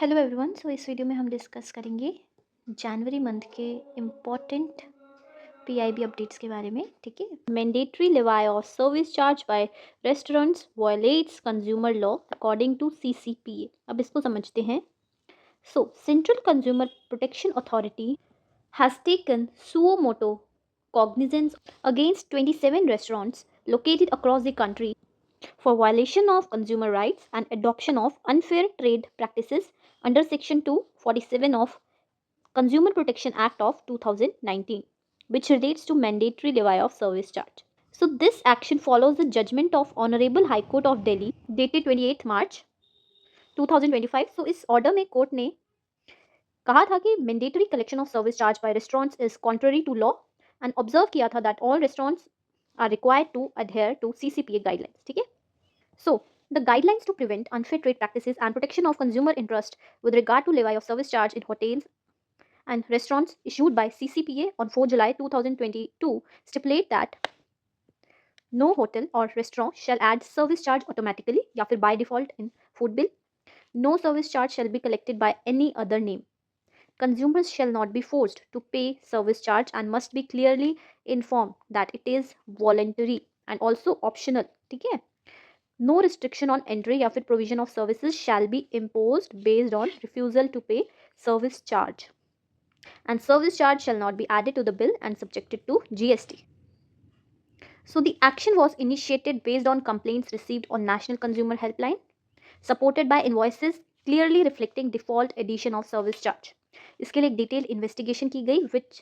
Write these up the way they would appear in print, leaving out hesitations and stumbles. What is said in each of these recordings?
Hello everyone. सो इस video में हम डिस्कस करेंगे जनवरी मंथ के इम्पॉर्टेंट पीआईबी अपडेट्स के बारे में। ठीक है। Mandatory levy of service charge by restaurants violates consumer law according to CCPA. अब इसको समझते हैं। So central consumer protection authority has taken suo motu cognizance against 27 restaurants located across the country for violation of consumer rights and adoption of unfair trade practices under Section 247 of Consumer Protection Act of 2019, which relates to mandatory levy of service charge. So this action follows the judgment of Honorable High Court of Delhi dated 28 March 2025. So इस order में court ने कहा था कि mandatory collection of service charge by restaurants is contrary to law and observe किया था that all restaurants are required to adhere to CCPA guidelines. ठीक है। So, the guidelines to prevent unfair trade practices and protection of consumer interest with regard to levy of service charge in hotels and restaurants issued by CCPA on 4 July 2022 stipulate that no hotel or restaurant shall add service charge automatically या फिर by default in food bill. No service charge shall be collected by any other name. Consumers shall not be forced to pay service charge and must be clearly informed that it is voluntary and also optional. ठीक है। No restriction on entry या फिर provision of services shall be imposed based on refusal to pay service charge. And service charge shall not be added to the bill and subjected to GST. So the action was initiated based on complaints received on National Consumer Helpline, supported by invoices clearly reflecting default addition of service charge. इसके लिए एक detailed investigation की गई which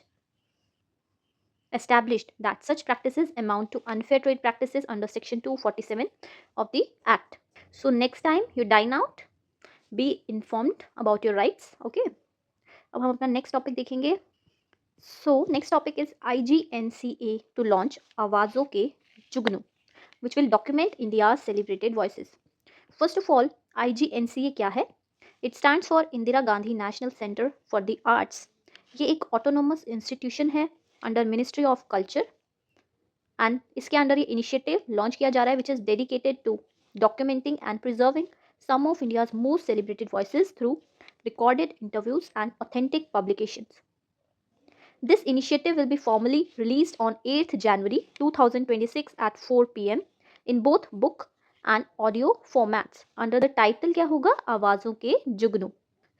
established that such practices amount to unfair trade practices under Section 247 of the Act. So next time you dine out, be informed about your rights. Okay. अब हम अपना next topic देखेंगे. So next topic is IGNCA to launch आवाज़ों के जुगनू, which will document India's celebrated voices. First of all, IGNCA क्या है? It stands for Indira Gandhi national centre for the arts. ये एक ऑटोनोमस इंस्टीट्यूशन है under ministry of culture and इसके under ये initiative launch किया जा रहा है which is dedicated to documenting and preserving some of India's most celebrated voices through recorded interviews and authentic publications. This initiative will be formally released on 8th January 2026 at 4 p.m. in both book and audio formats under the title क्या होगा? आवाज़ों के जुगनू.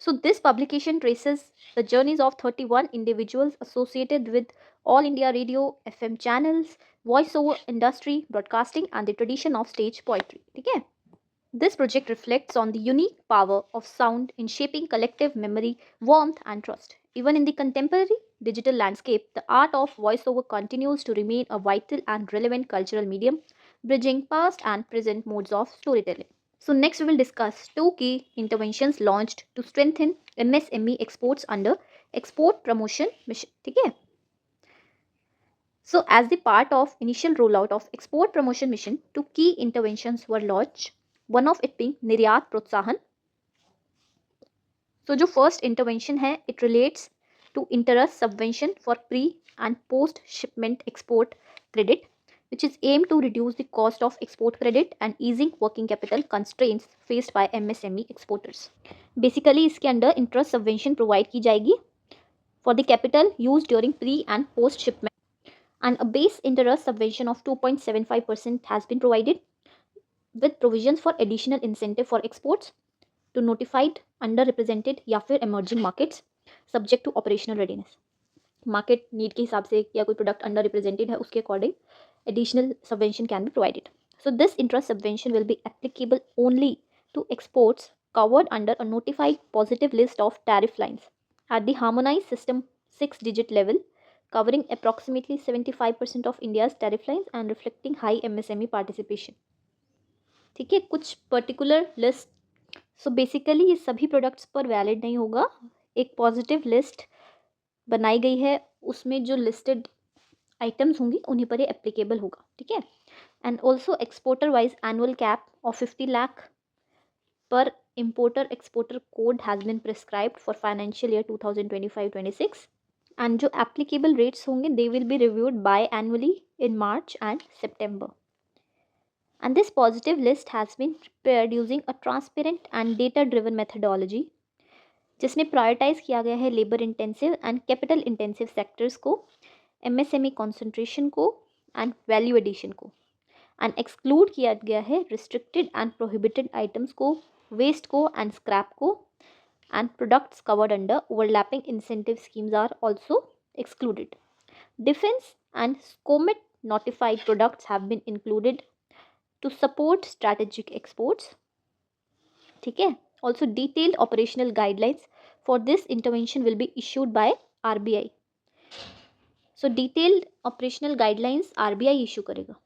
So this publication traces the journeys of 31 individuals associated with All India Radio, FM channels, voiceover industry, broadcasting and the tradition of stage poetry. ठीक है? This project reflects on the unique power of sound in shaping collective memory, warmth and trust. Even in the contemporary digital landscape, the art of voiceover continues to remain a vital and relevant cultural medium, bridging past and present modes of storytelling. So next we will discuss two key interventions launched to strengthen MSME exports under Export Promotion Mission. ठीक है? So as the part of initial rollout of Export Promotion Mission, two key interventions were launched. One of it being निर्यात प्रोत्साहन. So जो first intervention है, it relates to interest subvention for pre and post shipment export credit, which is aimed to reduce the cost of export credit and easing working capital constraints faced by MSME exporters. Basically इसके अंदर interest subvention provide की जाएगी for the capital used during pre and post shipment, and a base interest subvention of 2.75% has been provided with provisions for additional incentive for exports to notified underrepresented या फिर emerging markets subject to operational readiness. Market need के हिसाब से या कोई product under represented है उसके according additional subvention can be provided. So this interest subvention will be applicable only to exports covered under a notified positive list of tariff lines at the harmonized system 6-digit level, covering approximately 75% of India's tariff lines and reflecting high MSME participation. ठीक है, कुछ particular list. So basically ये सभी products पर valid नहीं होगा. एक positive list बनाई गई है, उसमें जो लिस्टेड आइटम्स होंगी उन्हीं पर ये एप्लीकेबल होगा. ठीक है. And also exporter wise annual cap of 50 lakh पर importer exporter code has been prescribed for financial year 2025-26, and जो applicable rates होंगे they will be reviewed biannually in March and September. And this positive list has been prepared using a transparent and data driven methodology जिसमें prioritise किया गया है labour intensive and capital intensive sectors को, MSME concentration को and value addition को, and exclude किया गया है रिस्ट्रिक्टेड एंड प्रोहिबिटेड आइटम्स को, वेस्ट को एंड स्क्रैप को, and products covered under overlapping incentive schemes are also excluded. Defense and SCOMET notified products have been included to support strategic exports. ठीक है. Also detailed operational guidelines for this intervention will be issued by RBI. So detailed operational guidelines RBI issue करेगा.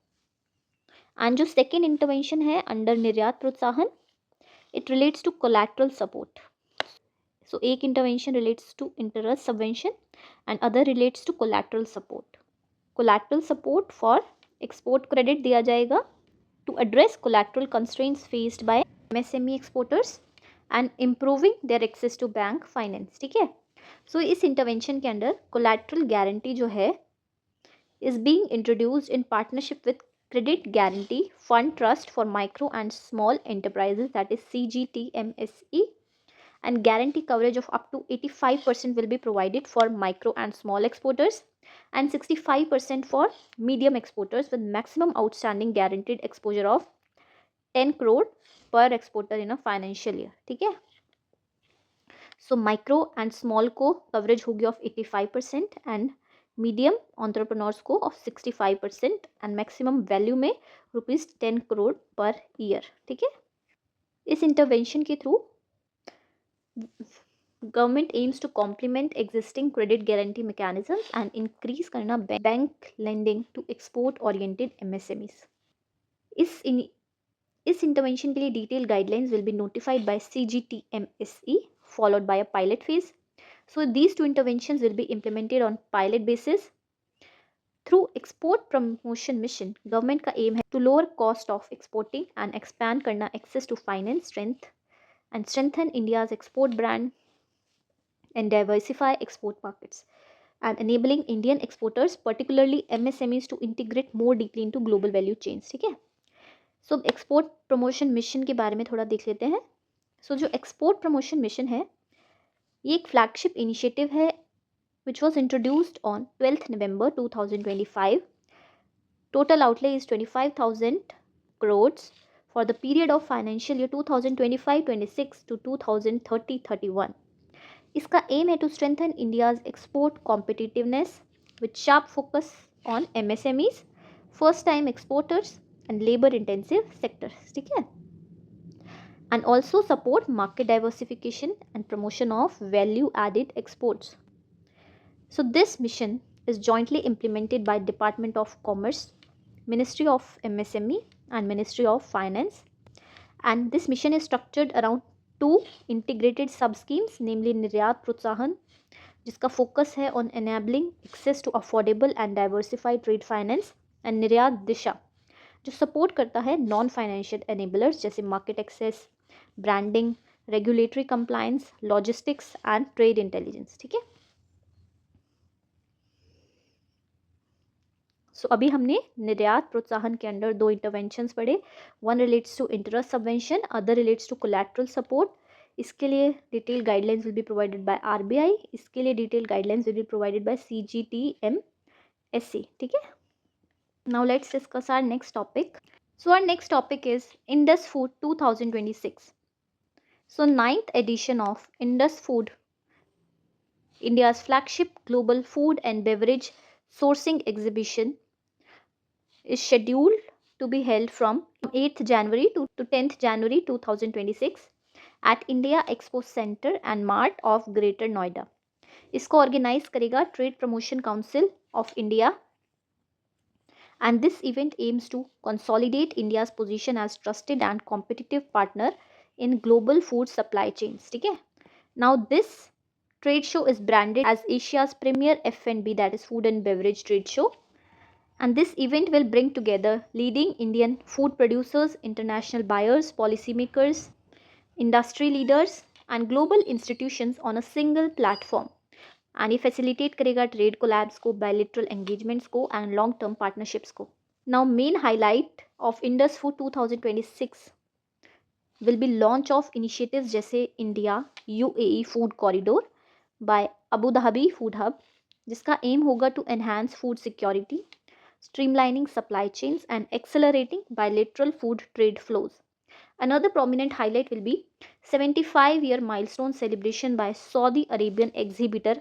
And जो second intervention है under निर्यात प्रोत्साहन, it relates to collateral support. So एक intervention relates to interest subvention and other relates to collateral support. Collateral support for export credit दिया जाएगा to address collateral constraints faced by MSME exporters and improving their access to bank finance. ठीक है. So इस intervention के अंदर collateral guarantee जो है is being introduced in partnership with Credit Guarantee Fund Trust for Micro and Small Enterprises, that is CGTMSE, and guarantee coverage of up to 85% will be provided for micro and small exporters and 65% for medium exporters with maximum outstanding guaranteed exposure of 10 crore per exporter in a financial year. ठीक है. So micro and small को coverage होगी of 85% and medium entrepreneurs को of 65% and maximum value में ₹10 crore per year. ठीक है. इस intervention के through government aims to complement existing credit guarantee mechanisms and increase करना bank lending to export oriented MSMEs. इस इंटरवेंशन के लिए detail guidelines will be notified by CGTMSE followed by a pilot phase. So these two interventions will be implemented on pilot basis. Through export promotion mission government का aim है to lower cost of exporting and expand करना access to finance strength and strengthen India's export brand and diversify export markets and enabling Indian exporters, particularly MSMEs, to integrate more deeply into global value chains. ठीक है. So export promotion mission के बारे में थोड़ा देख लेते हैं. So जो export promotion mission है ये एक flagship initiative है which was introduced on 12th November 2025. Total outlay is 25,000 crores for the period of financial year 2025-26 to 2030-31. इसका aim है to strengthen India's export competitiveness with sharp focus on MSMEs, first-time exporters and labor-intensive sectors. ठीक है. And also support market diversification and promotion of value-added exports. So this mission is jointly implemented by Department of Commerce, Ministry of MSME and Ministry of Finance, and this mission is structured around two integrated sub schemes, namely निर्यात प्रोत्साहन जिसका focus है on enabling access to affordable and diversified trade finance, and निर्यात दिशा जो support करता है non financial enablers जैसे market access, branding, regulatory compliance, logistics and trade intelligence. ठीक है. सो अभी हमने निर्यात प्रोत्साहन के अंडर दो इंटरवेंशंस पढ़े. One relates to interest subvention, other relates to collateral support. इसके लिए detail guidelines will be provided by RBI. इसके लिए detail guidelines will be provided by CGTMSE. ठीक है. Now let's discuss our next topic. So our next topic is Indus Food 2026. So 9th edition of Indus Food, India's flagship global food and beverage sourcing exhibition, is scheduled to be held from 8th January to 10th January 2026 at India Expo Center and Mart of Greater Noida. इसको organise करेगा trade promotion council of India, and this event aims to consolidate India's position as trusted and competitive partner in global food supply chains. ठीक है. Now this trade show is branded as Asia's premier F&B, that is food and beverage trade show. And this event will bring together leading Indian food producers, international buyers, policymakers, industry leaders and global institutions on a single platform. And ये facilitate करेगा trade collabs को, bilateral engagements को and long term partnerships को. Now main highlight of Indus Food 2026 will be launch of initiatives जैसे India UAE food corridor by Abu Dhabi food hub, जिसका aim होगा to enhance food security, streamlining supply chains and accelerating bilateral food trade flows. Another prominent highlight will be 75-year milestone celebration by Saudi Arabian exhibitor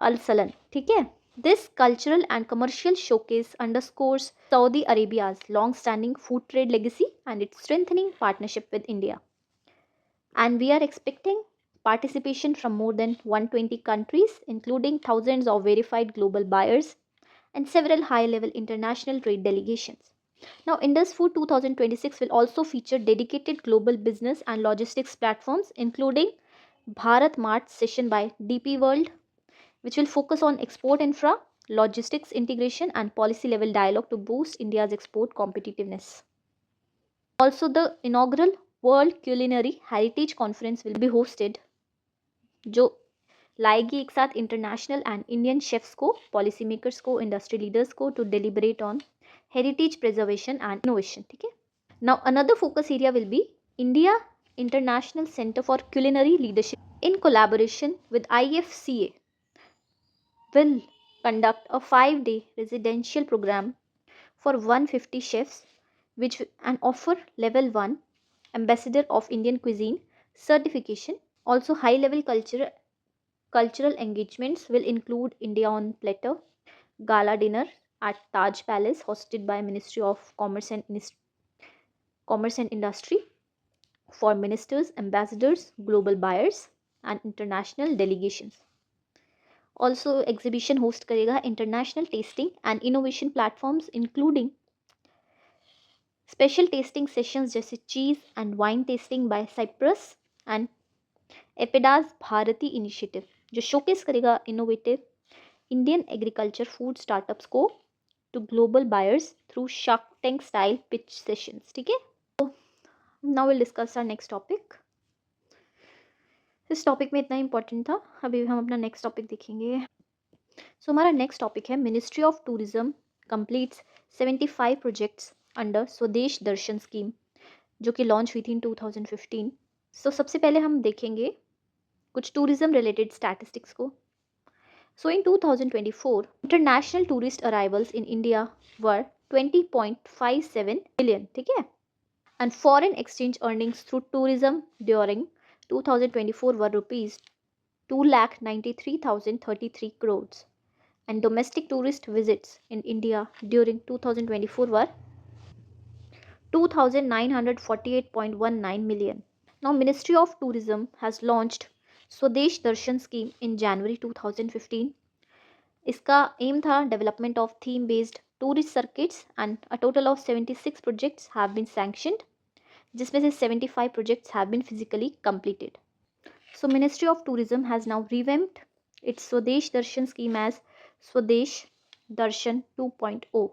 Al Salan. ठीक है? This cultural and commercial showcase underscores Saudi Arabia's long-standing food trade legacy and its strengthening partnership with India. And we are expecting participation from more than 120 countries, including thousands of verified global buyers and several high-level international trade delegations. Now, Indus Food 2026 will also feature dedicated global business and logistics platforms, including Bharat Mart session by DP World, which will focus on export infra, logistics integration, and policy level dialogue to boost India's export competitiveness. Also, the inaugural World Culinary Heritage Conference will be hosted, जो लाएगी एक साथ international and Indian chefs को, policy makers को, industry leaders को to deliberate on heritage preservation and innovation. ठीक है. Now another focus area will be India international centre for culinary leadership in collaboration with IFCA will conduct a 5-day residential program for 150 chefs which and offer level 1 ambassador of Indian cuisine certification. Also, high level cultural engagements will include India on Platter, gala dinner at Taj Palace hosted by Ministry of Commerce and Industry for ministers, ambassadors, global buyers and international delegations. Also, exhibition host करेगा international tasting and innovation platforms including special tasting sessions जैसे cheese and wine tasting by Cyprus and APEDA's Bharati initiative, जो showcase करेगा innovative Indian agriculture food startups को to global buyers through shark tank style pitch sessions. ठीक है. Now will discuss our next topic. इस topic में इतना important था, अभी हम अपना नेक्स्ट टॉपिक देखेंगे. सो हमारा नेक्स्ट टॉपिक है ministry of tourism completes 75 projects under Swadesh Darshan scheme, जो कि लॉन्च हुई थी इन 2015. सो सबसे पहले हम देखेंगे कुछ टूरिज्म रिलेटेड स्टैटिस्टिक्स को. सो इन 2024 international tourist arrivals in India were 20.57 million. ठीक है. And foreign exchange earnings through tourism during 2024 were rupees 2,93,033 crores and domestic tourist visits in India during 2024 were 2,948.19 million. Now, Ministry of Tourism has launched Swadesh Darshan scheme in January 2015. इसका aim था development of theme-based tourist circuits and a total of 76 projects have been sanctioned, जिसमें से 75 projects have been physically completed. So, Ministry of Tourism has now revamped its Swadesh Darshan scheme as Swadesh Darshan 2.0.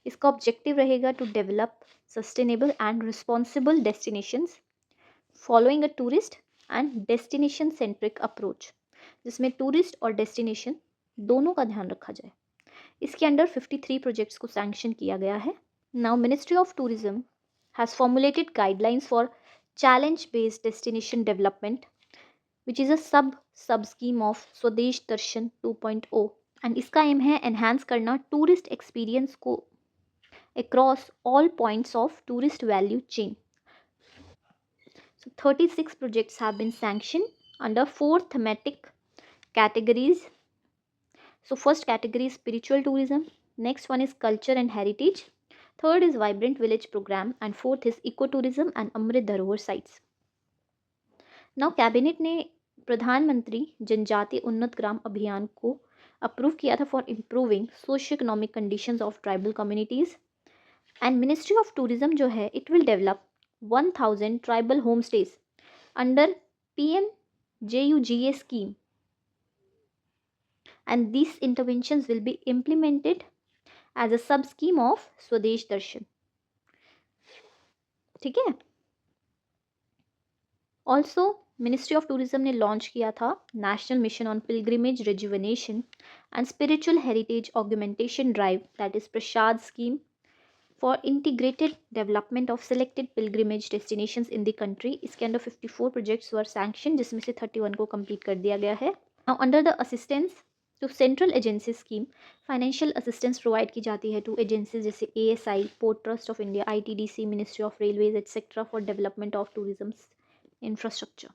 इसका objective रहेगा to develop sustainable and responsible destinations following a tourist and destination centric approach, जिसमें tourist और destination दोनों का ध्यान रखा जाए. इसके अंडर 53 प्रोजेक्ट्स को सैंक्शन किया गया है. Now ministry of tourism has formulated guidelines for challenge based destination development which is a सब स्कीम ऑफ स्वदेश दर्शन 2.0 एंड इसका एम है एनहांस करना टूरिस्ट एक्सपीरियंस को across all points of tourist value chain. So 36 projects have been sanctioned under 4 thematic categories. So first category is spiritual tourism, next one is culture and heritage, third is vibrant village program and fourth is ecotourism and Amrit Dharohar sites. Now cabinet ने प्रधानमंत्री जनजाति उन्नत ग्राम अभियान को approve किया था for improving socio-economic conditions of tribal communities and Ministry of Tourism जो है it will develop 1,000 tribal homestays under PMJUGA scheme and these interventions will be implemented as a sub scheme of Swadesh Darshan. ठीक है. Also, Ministry of Tourism ने launch किया था National Mission on Pilgrimage Rejuvenation and Spiritual Heritage Augmentation Drive, that is Prashad scheme, for integrated development of selected pilgrimage destinations in the country. इसके under 54 projects were sanction, जिसमें से 31 को complete कर दिया गया है। Now under the assistance to central agency scheme, financial assistance provide की जाती है टू एजेंसीज जैसे ASI, port trust of India, ITDC, ministry of railways etcetera for development of tourism infrastructure.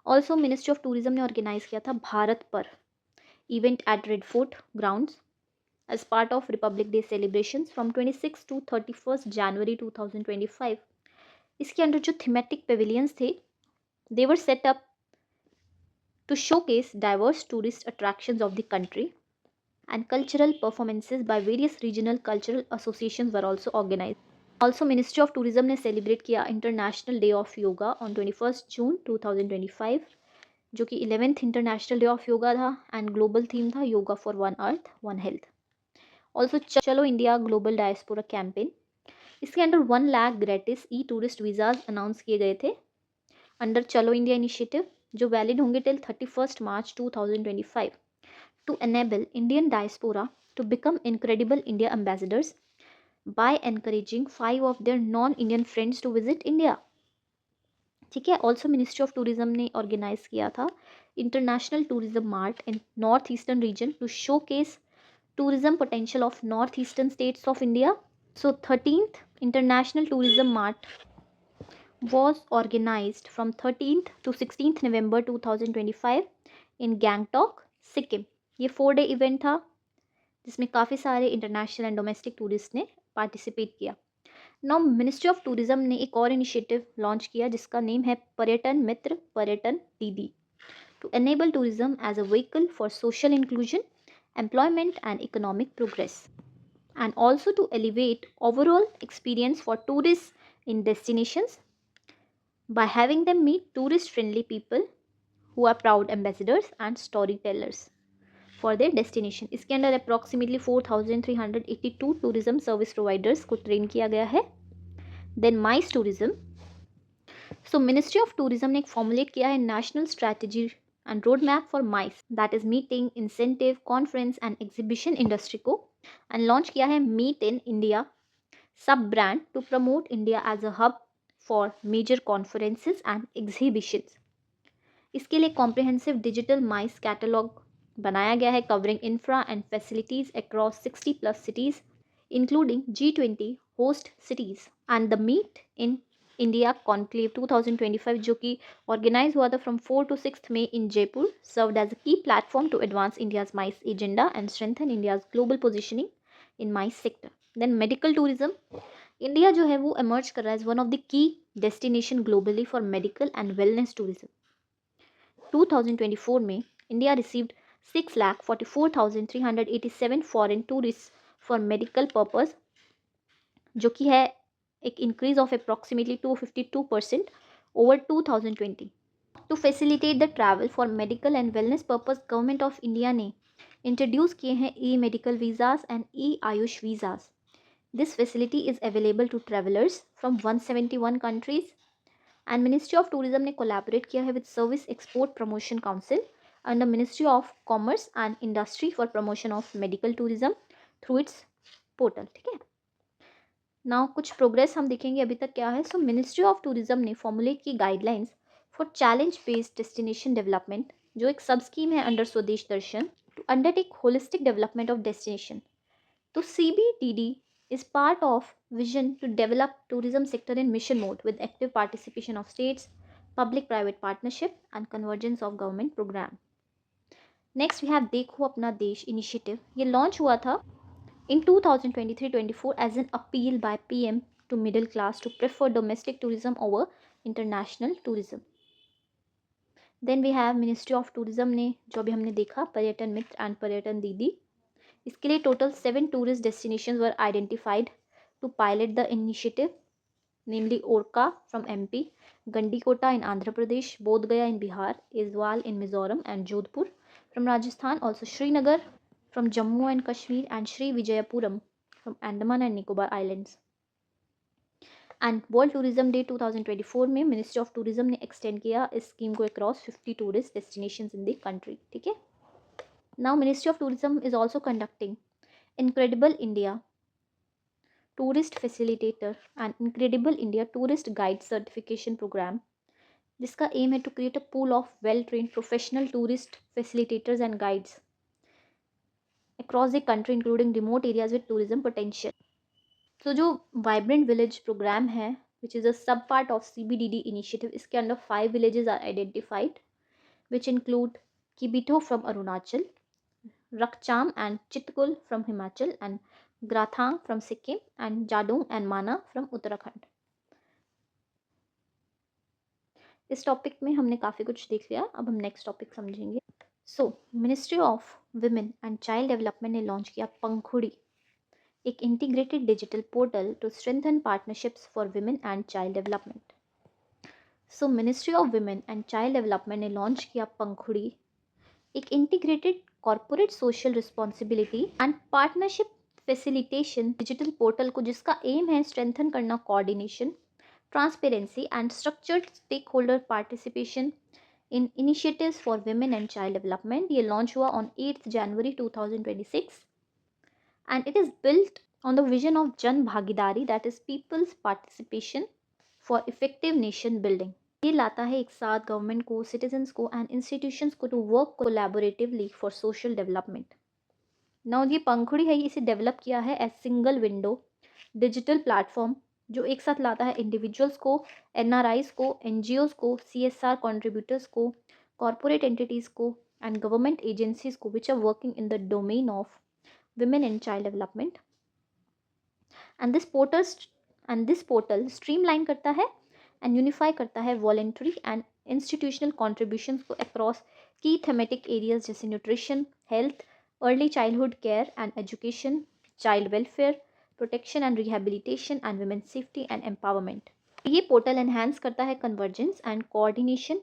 Also ministry of tourism ने organise किया था भारत पर event at red fort grounds as part of Republic Day celebrations from 26 to 31st January 2025. इसके अंदर जो thematic pavilions थे, they were set up to showcase diverse tourist attractions of the country, and cultural performances by various regional cultural associations were also organized. Also, Ministry of Tourism ने celebrate किया International Day of Yoga on 21st June 2025, जो कि 11th International Day of Yoga था, and global theme था Yoga for One Earth, One Health. Also Chalo India global diaspora campaign, इसके under 1 lakh gratis e tourist visas announce किए गए थे under Chalo India initiative, जो valid होंगे till 31 March 2025 to enable Indian diaspora to become Incredible India ambassadors by encouraging 5 of their non Indian friends to visit India. ठीक है। Also ministry of tourism ने organise किया था international tourism mart in north eastern reason to showcase tourism potential of northeastern states of India. So 13th International Tourism Mart was organized from 13th to 16th November 2025 in Gangtok, Sikkim. ये 4-day event था जिसमें काफ़ी सारे international and domestic tourist ने participate किया। Now ministry of tourism ने एक और इनिशिएटिव लॉन्च किया जिसका नेम है पर्यटन Mitra Paryatan Didi, to enable tourism as a vehicle for social inclusion, employment and economic progress, and also to elevate overall experience for tourists in destinations by having them meet tourist friendly people who are proud ambassadors and storytellers for their destination. इसके अंदर approximately 4382 tourism service providers को train किया गया है। Then MICE tourism, so Ministry of Tourism ने एक formulate किया है national strategy and roadmap for MICE, that is meeting, incentive, conference and exhibition industry को, and launch किया है Meet in India sub brand to promote India as a hub for major conferences and exhibitions. इसके लिए comprehensive digital MICE catalog बनाया गया है covering infra and facilities across 60 plus cities including G20 host cities, and the Meet in India conclave 2025 जो कि organise हुआ था from 4 to 6 May in Jaipur, served as a key platform to advance India's MICE agenda and strengthen India's global positioning in MICE sector. Then medical tourism, India जो है वो emerge कर रहा है as one of the key destination globally for medical and wellness tourism. 2024 में India received 6,44,387 foreign tourist for medical purpose, जो कि है एक increase of approximately 252% over 2020। To facilitate the travel for medical and wellness purpose, government of India ने introduce किए हैं e medical visas and e AYUSH visas. This facility is available to travellers from 171 countries, and ministry of tourism ने collaborate किया है with service export promotion council under ministry of commerce and industry for promotion of medical tourism through its portal. ठीक है। Now कुछ progress हम देखेंगे अभी तक क्या है। सो मिनिस्ट्री ऑफ टूरिज्म ने फॉर्मुलेट की guidelines for challenge based destination development, जो एक सब स्कीम है under Swadesh Darshan, to undertake holistic development of destination. तो CBDD is part of vision to develop tourism sector in mission mode with active participation of states, public-private partnership and convergence of government program. Next we have देखो अपना देश initiative. ये launch हुआ था in 2023-24 as an appeal by PM to middle class to prefer domestic tourism over international tourism. Then we have Ministry of Tourism ने जो अभी हमने देखा पर्यटन मित्र एंड पर्यटन दीदी, इसके लिए total 7 tourist destinations were identified to pilot the initiative, namely Orchha from MP, Gandikota in Andhra Pradesh, Bodhgaya in Bihar, Aizawl in Mizoram and Jodhpur from Rajasthan, also Srinagar from Jammu and Kashmir and Sri Vijayapuram from Andaman and Nicobar Islands. And World Tourism Day 2024 में Ministry of Tourism ने extend किया इस scheme को across 50 tourist destinations in the country. ठीक है। Now Ministry of Tourism is also conducting Incredible India tourist facilitator and Incredible India tourist guide certification programme, जिसका aim है to create a pool of well trained professional tourist facilitators and guides across the country including remote areas with tourism potential. तो जो vibrant village programme है which is a sub part of CBDD initiative, इसके under 5 villages are identified which include Kibithoo from Arunachal, Rakchham and Chitkul from Himachal and Gnathang from Sikkim and Jadong and Mana from Uttarakhand. इस topic में हमने काफ़ी कुछ देख लिया, अब हम नेक्स्ट टॉपिक समझेंगे. So ministry of women and child development ने लॉन्च किया पंखुड़ी, एक integrated digital portal to strengthen partnerships for women and child development. So ministry of women and child development ने लॉन्च किया पंखुड़ी, एक integrated corporate social responsibility and partnership facilitation digital portal को, जिसका aim है strengthen करना coordination, transparency and structured stakeholder participation in initiatives for women and child development. ये launch हुआ on 8 January 2026 and it is built on the vision of Jan Bhagidari, that is people's participation for effective nation building. ये लाता है एक साथ government को, citizens को and institutions को to work collaboratively for social development. Now ये पंखुड़ी है, इसे डेवलप किया है as single window digital platform जो एक साथ लाता है इंडिविजुअल्स को, NRIs को, NGOs को, CSR कॉन्ट्रीब्यूटर्स को, कॉर्पोरेट एंटिटीज़ को एंड गवर्नमेंट एजेंसीज को which are working in the domain of women and child development. And this portal streamline करता है and unify करता है voluntary and institutional contributions को across key thematic areas जैसे nutrition, health, early childhood care and education, child welfare, protection and rehabilitation and women's safety and empowerment. ये portal enhance करता है convergence and coordination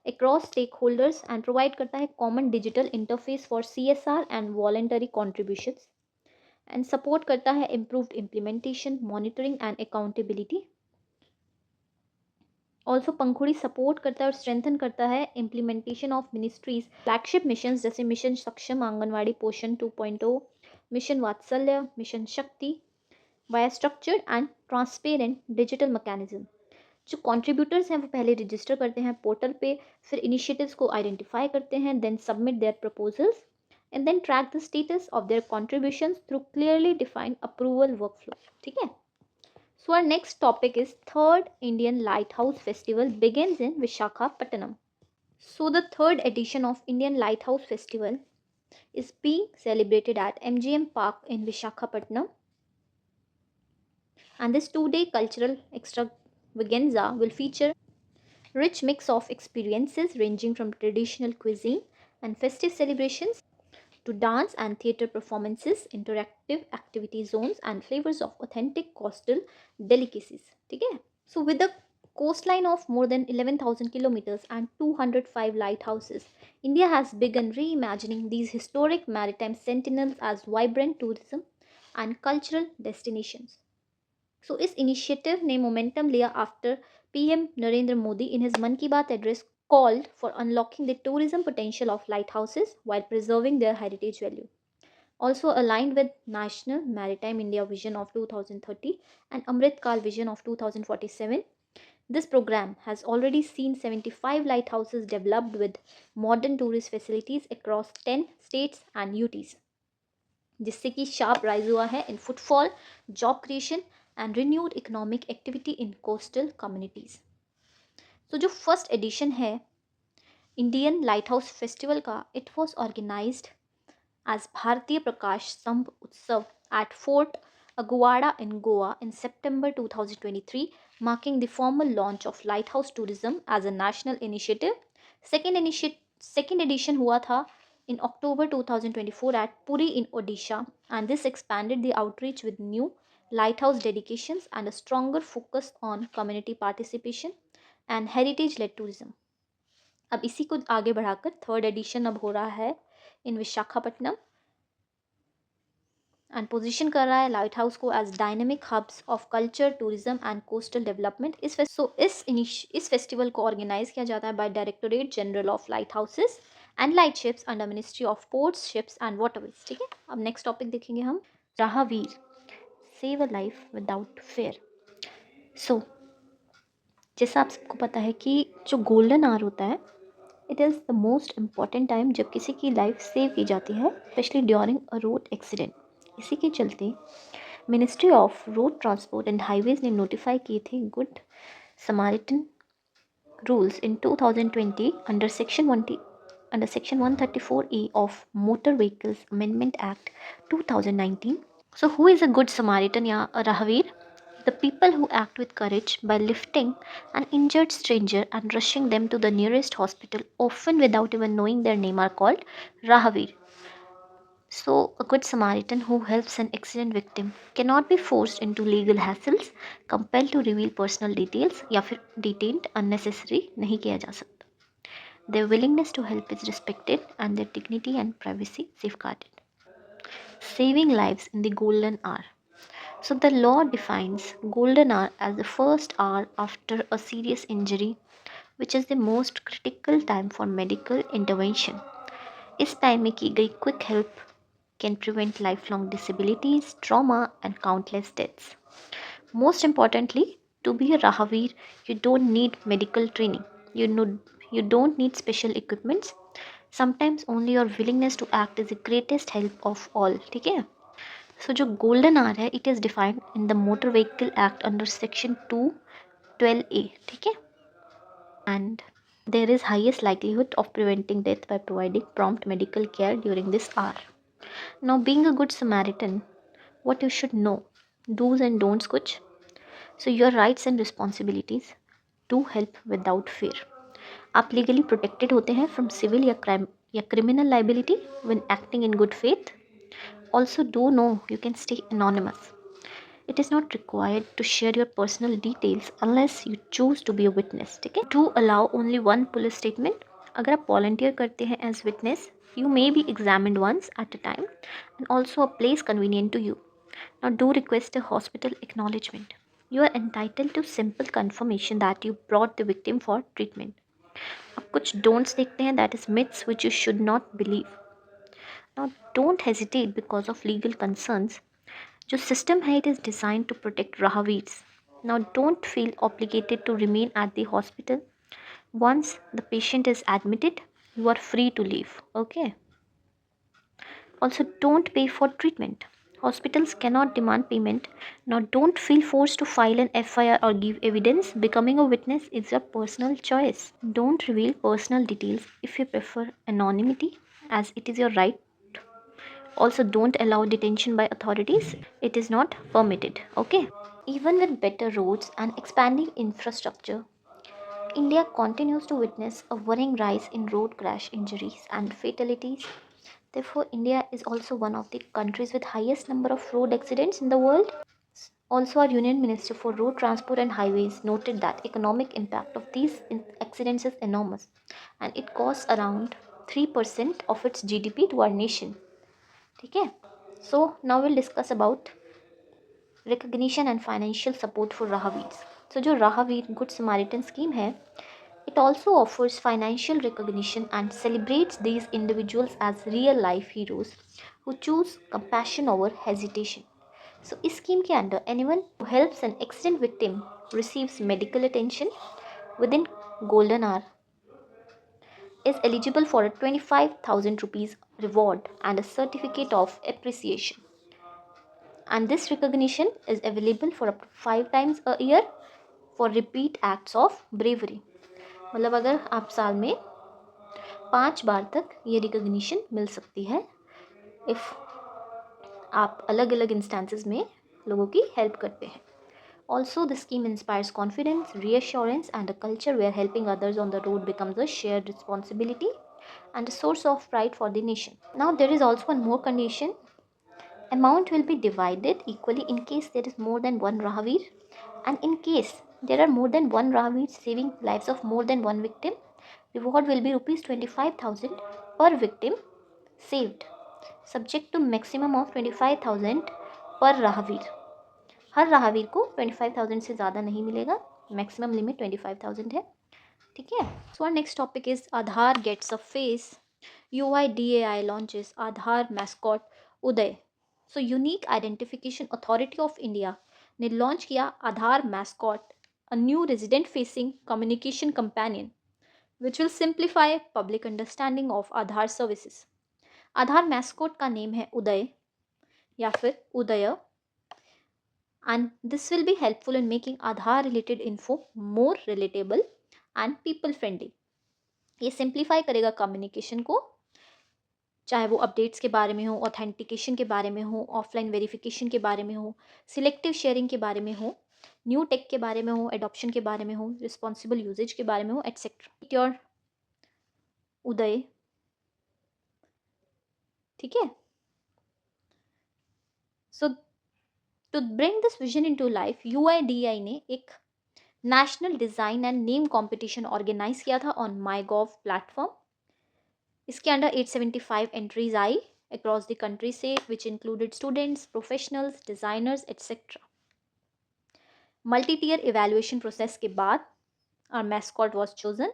across stakeholders and provide करता है common digital interface for CSR and voluntary contributions and support करता है improved implementation, monitoring and accountability. Also Pankhuri support करता है और strengthen करता है implementation of ministries flagship missions जैसे मिशन सक्षम, आंगनवाड़ी पोषण 2.0, मिशन वात्सल्य, मिशन शक्ति via structured and transparent digital mechanism. जो कॉन्ट्रीब्यूटर्स हैं वो पहले रजिस्टर करते हैं पोर्टल पे, फिर इनिशिएटिव्स को आइडेंटिफाई करते हैं, then submit their proposals and then track the status of their contributions through clearly defined approval workflow. ठीक है. So our next topic is third Indian lighthouse festival begins in Visakhapatnam. So the third edition of Indian lighthouse festival is being celebrated at MGM Park in Visakhapatnam, and this 2-day cultural extravaganza will feature rich mix of experiences ranging from traditional cuisine and festive celebrations to dance and theatre performances, interactive activity zones and flavors of authentic coastal delicacies. ठीक है. So with the coastline of more than 11,000 kilometers and 205 lighthouses, India has begun reimagining these historic maritime sentinels as vibrant tourism and cultural destinations. So इस initiative ने momentum लिया after PM Narendra Modi in his Mann Ki Baat address called for unlocking the tourism potential of lighthouses while preserving their heritage value. Also aligned with National Maritime India Vision of 2030 and Amrit Kal Vision of 2047, this program has already seen 75 lighthouses developed with modern tourist facilities across 10 states and UTs, जिससे कि sharp rise हुआ है in footfall, job creation and renewed economic activity in coastal communities. तो जो first edition है Indian lighthouse festival का, it was organised as Bharatiya Prakash Stambh Utsav at fort Aguada in Goa in September 2023, marking the formal launch of lighthouse tourism as a national initiative. Second edition हुआ था in October 2024 at Puri in Odisha, and this expanded the outreach with new lighthouse dedications and a stronger focus on community participation and heritage-led tourism. अब इसी को आगे बढ़ाकर third edition अब हो रहा है इन विशाखापट्टनम एंड पोजीशन कर रहा है लाइट हाउस को as dynamic hubs of culture, tourism and coastal development. इस फेस्टिवल को ऑर्गेनाइज किया जाता है by directorate general of lighthouses and lightships under ministry of ports, ships and waterways. ठीक है. अब नेक्स्ट टॉपिक देखेंगे हम Rahveer. save a life without fear. So जैसा आप सबको पता है कि जो गोल्डन आवर होता है, it is the most important time जब किसी की लाइफ सेव की जाती है, specially during a road accident. इसी के चलते ministry of road transport and highways ने नोटिफाई किए थे good Samaritan rules in 2020 under section 134A of Motor Vehicles Amendment Act 2019. So who is a good Samaritan ya Rahavir? The people who act with courage by lifting an injured stranger and rushing them to the nearest hospital, often without even knowing their name, are called Rahavir. So, a good Samaritan who helps an accident victim cannot be forced into legal hassles, compelled to reveal personal details या फिर detained unnecessary नहीं किया जा सकता. Their willingness to help is respected and their dignity and privacy safeguarded. Saving lives in the golden hour. So, the law defines golden hour as the first hour after a serious injury, which is the most critical time for medical intervention. इस time में की गई quick help can prevent lifelong disabilities, trauma, and countless deaths. Most importantly, to be a Rahavir, you don't need medical training. You don't need special equipments. Sometimes only your willingness to act is the greatest help of all. ठीक है? So जो golden hour है, it is defined in the Motor Vehicle Act under section 212A. ठीक है? And there is highest likelihood of preventing death by providing prompt medical care during this hour. Now, being a good Samaritan, what you should know, do's and don'ts कुछ. So your rights and responsibilities to help without fear. आप legally protected होते हैं from civil या criminal liability when acting in good faith. Also do know you can stay anonymous. It is not required to share your personal details unless you choose to be a witness. ठीक है? To allow only one police statement. अगर आप volunteer करते हैं as witness, you may be examined once at a time and also a place convenient to you. Now do request a hospital acknowledgement. You are entitled to simple confirmation that you brought the victim for treatment. अब कुछ don'ts देखते हैं, that is myths which you should not believe. Now don't hesitate because of legal concerns. जो system है it is designed to protect Rahavirs. Now don't feel obligated to remain at the hospital. Once the patient is admitted, you are free to leave. Okay. Also don't pay for treatment. Hospitals cannot demand payment. Now don't feel forced to file an FIR or give evidence. Becoming a witness is your personal choice. Don't reveal personal details if you prefer anonymity, as it is your right. Also don't allow detention by authorities. It is not permitted. Okay. Even with better roads and expanding infrastructure, India continues to witness a worrying rise in road crash injuries and fatalities. Therefore, India is also one of the countries with highest number of road accidents in the world. Also, our Union Minister for Road Transport and Highways noted that economic impact of these accidents is enormous and it costs around 3% of its GDP to our nation. Okay? So, now we'll discuss about recognition and financial support for Rahavirs. So, जो Rahavir Good Samaritan scheme है, it also offers financial recognition and celebrates these individuals as real life heroes who choose compassion over hesitation. So, इस scheme के अंदर anyone who helps an accident victim receives medical attention within golden hour is eligible for a 25,000 rupees reward and a certificate of appreciation. And this recognition is available for up to 5 times a year for repeat acts of bravery. मतलब अगर आप साल में 5 बार तक ये recognition मिल सकती है if आप अलग अलग इंस्टेंसेस में लोगों की हेल्प करते हैं. Also, the scheme inspires confidence, reassurance, and a culture where helping others on the road becomes a shared responsibility and a source of pride for the nation. Now, there is also one more condition. Amount will be divided equally in case there is more than one Rahavir, and in case there are more than one Rahavir saving lives of more than one victim, reward will be rupees 25,000 per victim saved, subject to maximum of 25,000 per Rahavir. हर राहवीर को 25,000 से ज़्यादा नहीं मिलेगा, maximum limit 25,000 है. ठीक है. So our next topic is Aadhaar gets a face. UIDAI launches Aadhaar mascot Uday. So Unique Identification Authority of India ने launch किया Aadhaar mascot, a new resident facing communication companion which will simplify public understanding of Aadhaar services. Aadhaar mascot का name है उदय या फिर Uday, and this will be helpful in making Aadhaar related info more relatable and people friendly. ये simplify करेगा communication को, चाहे वो updates के बारे में हो, ऑथेंटिकेशन के बारे में हो, ऑफलाइन वेरिफिकेशन के बारे में हो, सिलेक्टिव शेयरिंग के बारे में हो, न्यू टेक के बारे में हो, एडॉप्शन के बारे में हो, रिस्पॉन्सिबल यूजेज के बारे में हो, एटसेट्रा। योर उदय, ठीक है। So to bring this vision into life, UIDAI ने एक national design and name competition organise किया था ऑन माईगॉव प्लेटफॉर्म। इसके अंडर 875 एंट्रीज आई अक्रॉस द कंट्री से, which included students, professionals, designers etcetera. Multi tier evaluation process के बाद our mascot was chosen.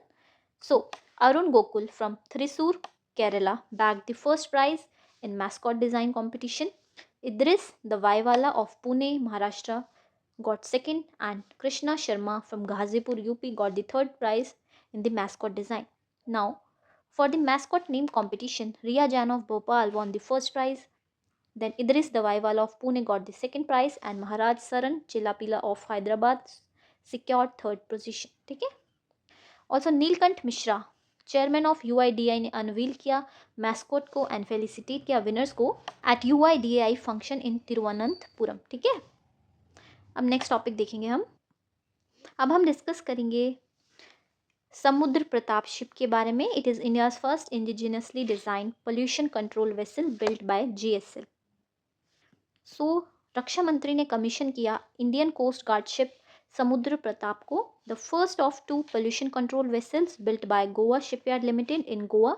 So Arun Gokul from Thrissur, Kerala bagged the first prize in mascot design competition. Idris the Vaiwala of Pune, Maharashtra got second, and Krishna Sharma from Ghazipur, UP got the third prize in the mascot design. Now for the mascot name competition, Riya Jan of Bhopal won the first prize. Then Idris the Vaiwala of Pune got the second prize, and Maharaj Saran Chilapila of Hyderabad secured third position. ठीक है। Also Neelkanth Mishra, chairman of UIDAI, ने unveil किया mascot को and felicitate किया winners को at UIDAI function in Thiruvananthapuram. ठीक है। अब नेक्स्ट टॉपिक देखेंगे हम। अब हम डिस्कस करेंगे समुद्र प्रताप शिप के बारे में। It is India's first indigenously design pollution control vessel built by GSL। सो रक्षा मंत्री ने कमीशन किया इंडियन कोस्ट गार्ड शिप समुद्र प्रताप को, the first of 2 pollution control vessels built by Goa shipyard limited in Goa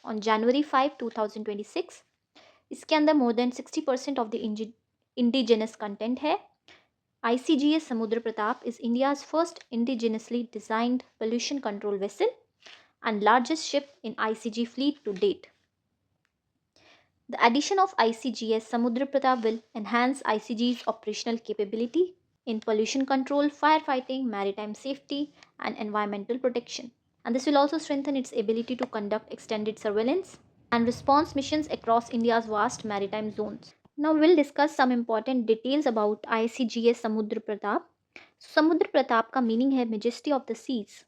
on January 5, 2026। इसके अंदर more than 60% of the indigenous content है। ICGS समुद्र Pratap is India's first indigenously designed pollution control vessel and largest ship in ICG fleet to date. The addition of ICGS Samudra Pratap will enhance ICG's operational capability in pollution control, firefighting, maritime safety, and environmental protection. And this will also strengthen its ability to conduct extended surveillance and response missions across India's vast maritime zones. Now we'll discuss some important details about ICGS Samudra Pratap. Samudra Pratap ka meaning hai majesty of the seas,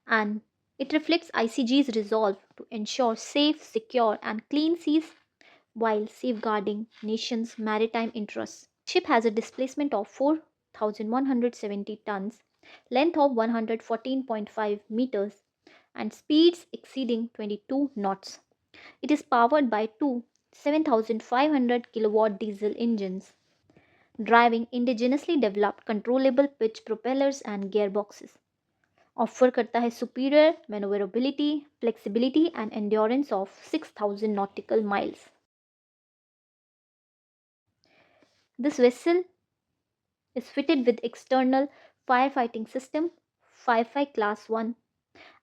and it reflects ICG's resolve to ensure safe, secure, and clean seas while safeguarding nation's maritime interests. Ship has a displacement of 4,170 tons, length of 114.5 meters, and speeds exceeding 22 knots. It is powered by two 7,500 kilowatt diesel engines, driving indigenously developed controllable pitch propellers and gearboxes. Offer करता है superior maneuverability, flexibility, and endurance of 6,000 nautical miles. This vessel is fitted with external firefighting system 55 class 1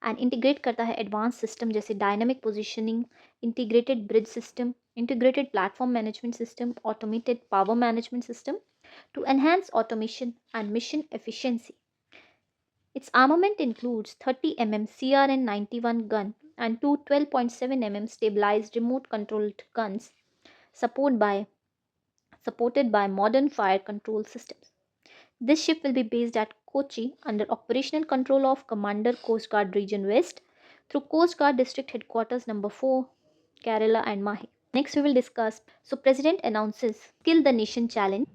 and integrate करता है advanced system जैसे dynamic positioning, integrated bridge system, integrated platform management system, automated power management system to enhance automation and mission efficiency. Its armament includes 30 mm CRN-91 gun and two 12.7 mm stabilized remote controlled guns supported by modern fire control systems. This ship will be based at Kochi under operational control of Commander Coast Guard Region West through Coast Guard District Headquarters number 4, Kerala and Mahi. Next we will discuss, President announces Skill the Nation Challenge.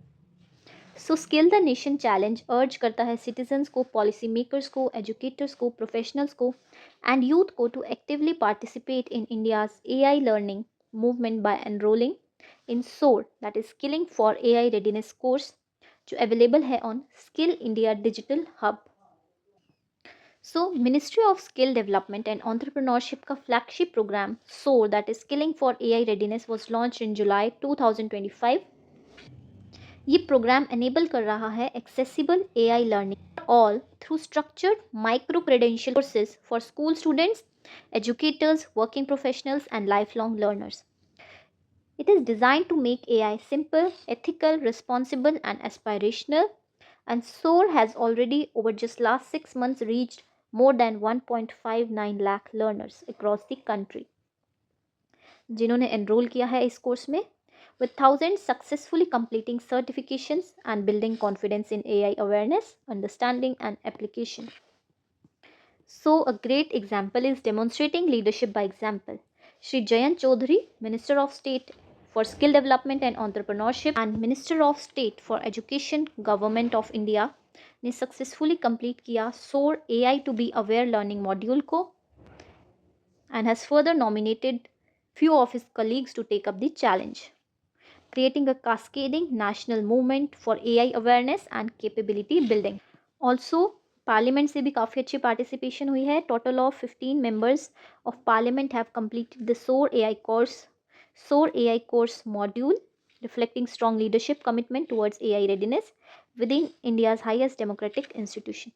Skill the Nation Challenge urge करता है citizens को, policy makers को, educators को, professionals को and youth को to actively participate in India's AI learning movement by enrolling in SOAR, that is Skilling for AI Readiness course, जो available है on Skill India Digital Hub. Ministry of Skill Development and Entrepreneurship का flagship program SOAR, that is Skilling for AI Readiness, was launched in July 2025. ये programme enable कर रहा है accessible AI learning all through structured micro credential courses for school students, educators, working professionals and life long learners. It is designed to make AI simple, ethical, responsible, and aspirational. And SOAR has already, over just last 6 months, reached more than 1.59 lakh learners across the country जिन्होंने enroll किया है इस course में, with thousands successfully completing certifications and building confidence in AI awareness, understanding, and application. So, a great example is demonstrating leadership by example. Shri Jayant Chaudhary, Minister of State for Skill Development and Entrepreneurship and Minister of State for Education, Government of India, ने successfully complete किया SOAR AI to be aware learning module को and has further nominated few of his colleagues to take up the challenge, creating a cascading national movement for AI awareness and capability building. Also, parliament से भी काफ़ी अच्छी participation हुई है. Total of 15 members of parliament have completed the SOAR AI course module, reflecting strong leadership commitment towards AI readiness within India's highest democratic institution.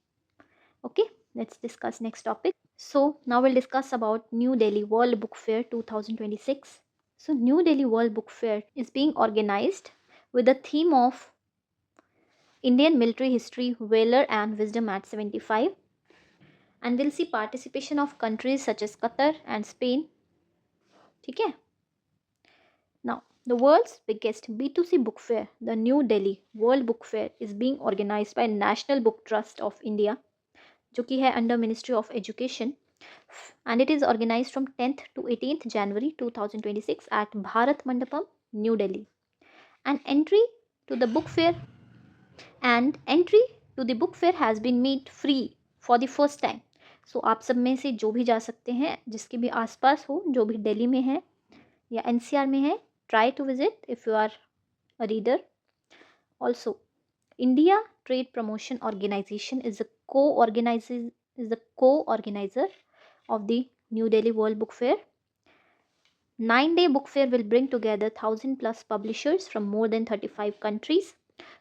Okay, let's discuss next topic. So now we'll discuss about New Delhi World Book Fair 2026. So New Delhi World Book Fair is being organized with the theme of Indian Military History, Valor and Wisdom at 75, and we'll see participation of countries such as Qatar and Spain. ठीक है? Now, the world's biggest B2C book fair, the New Delhi World Book Fair, is being organized by National Book Trust of India, जो कि है under Ministry of Education, and it is organized from 10th to 18th January 2026 at Bharat Mandapam, New Delhi. An entry to the book fair has been made free for the first time. So आप सब में से जो भी जा सकते हैं, जिसके भी आसपास हो, जो भी दिल्ली में है या NCR में है, try to visit if you are a reader. Also, India Trade Promotion Organization is the co-organizer of the New Delhi World Book Fair. 9-day book fair will bring together 1,000 plus publishers from more than 35 countries,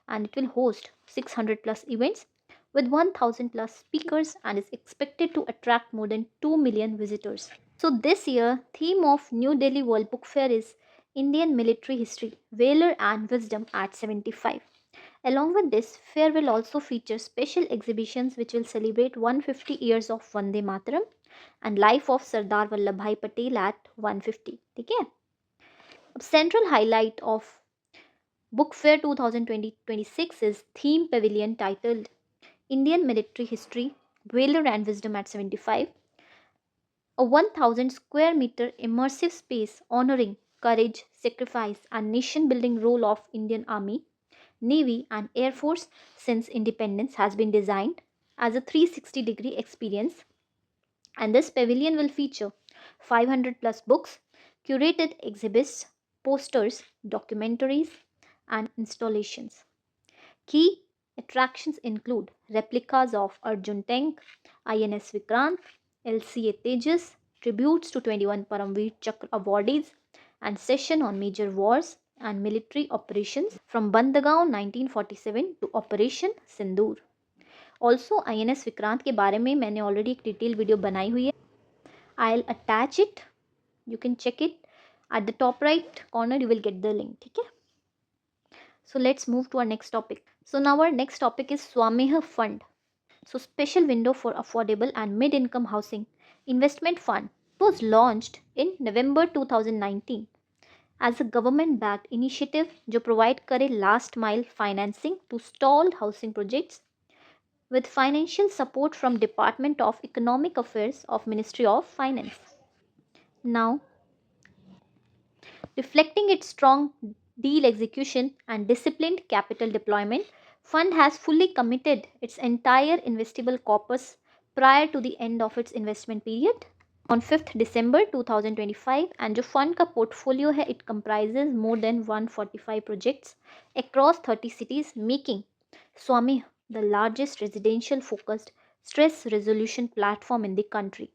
and it will host 600 plus events with 1,000 plus speakers and is expected to attract more than 2 million visitors. So this year, theme of New Delhi World Book Fair is Indian Military History, Valor and Wisdom at 75. Along with this, fair will also feature special exhibitions which will celebrate 150 years of Vande Mataram and life of Sardar Vallabhbhai Patel at 150. ठीक है? अब central highlight of Book Fair 2026 is theme pavilion titled Indian Military History, Valor and Wisdom at 75, a 1,000 square meter immersive space honoring courage, sacrifice, and nation building role of Indian Army, Navy, and Air Force since independence has been designed as a 360-degree experience, and this pavilion will feature 500 plus books, curated exhibits, posters, documentaries, and installations. Key attractions include replicas of Arjun tank, INS Vikrant, LCA Tejas, tributes to 21 Paramveer Chakra awardees, and session on major wars and military operations from Bandagaon 1947 to Operation Sindoor. Also, INS Vikrant के बारे में मैंने already एक detailed video बनाई हुई है. I'll attach it. You can check it. At the top right corner, you will get the link. ठीक है? So let's move to our next topic. So now our next topic is Swameha Fund. So special window for affordable and mid-income housing investment fund was launched in November 2019 as a government-backed initiative जो provide करे last mile financing to stalled housing projects with financial support from Department of Economic Affairs of Ministry of Finance. Now, reflecting its strong deal execution and disciplined capital deployment, fund has fully committed its entire investable corpus prior to the end of its investment period on 5th December 2025, and जो fund का portfolio है, it comprises more than 145 projects across 30 cities, making Swami the largest residential focused stress resolution platform in the country.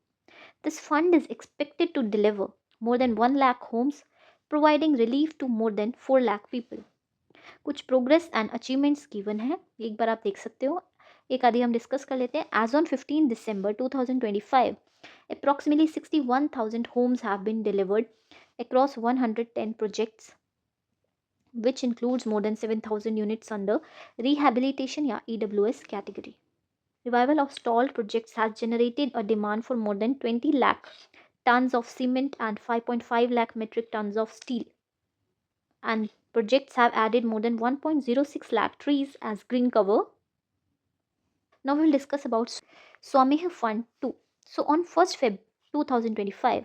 This fund is expected to deliver more than 1 lakh homes, providing relief to more than 4 lakh people. कुछ progress and achievements given है, एक बार आप देख सकते हो. एक आधी हम डिस्कस कर लेते हैं. As on 15 December 2025, approximately 61,000 homes have been delivered across 110 projects, which includes more than 7,000 units under rehabilitation या EWS category. Revival of stalled projects has generated a demand for more than 20 lakh tons of cement and 5.5 lakh metric tons of steel. And projects have added more than 1.06 lakh trees as green cover. Now we will discuss about Swamiha Fund 2. So on 1st Feb 2025,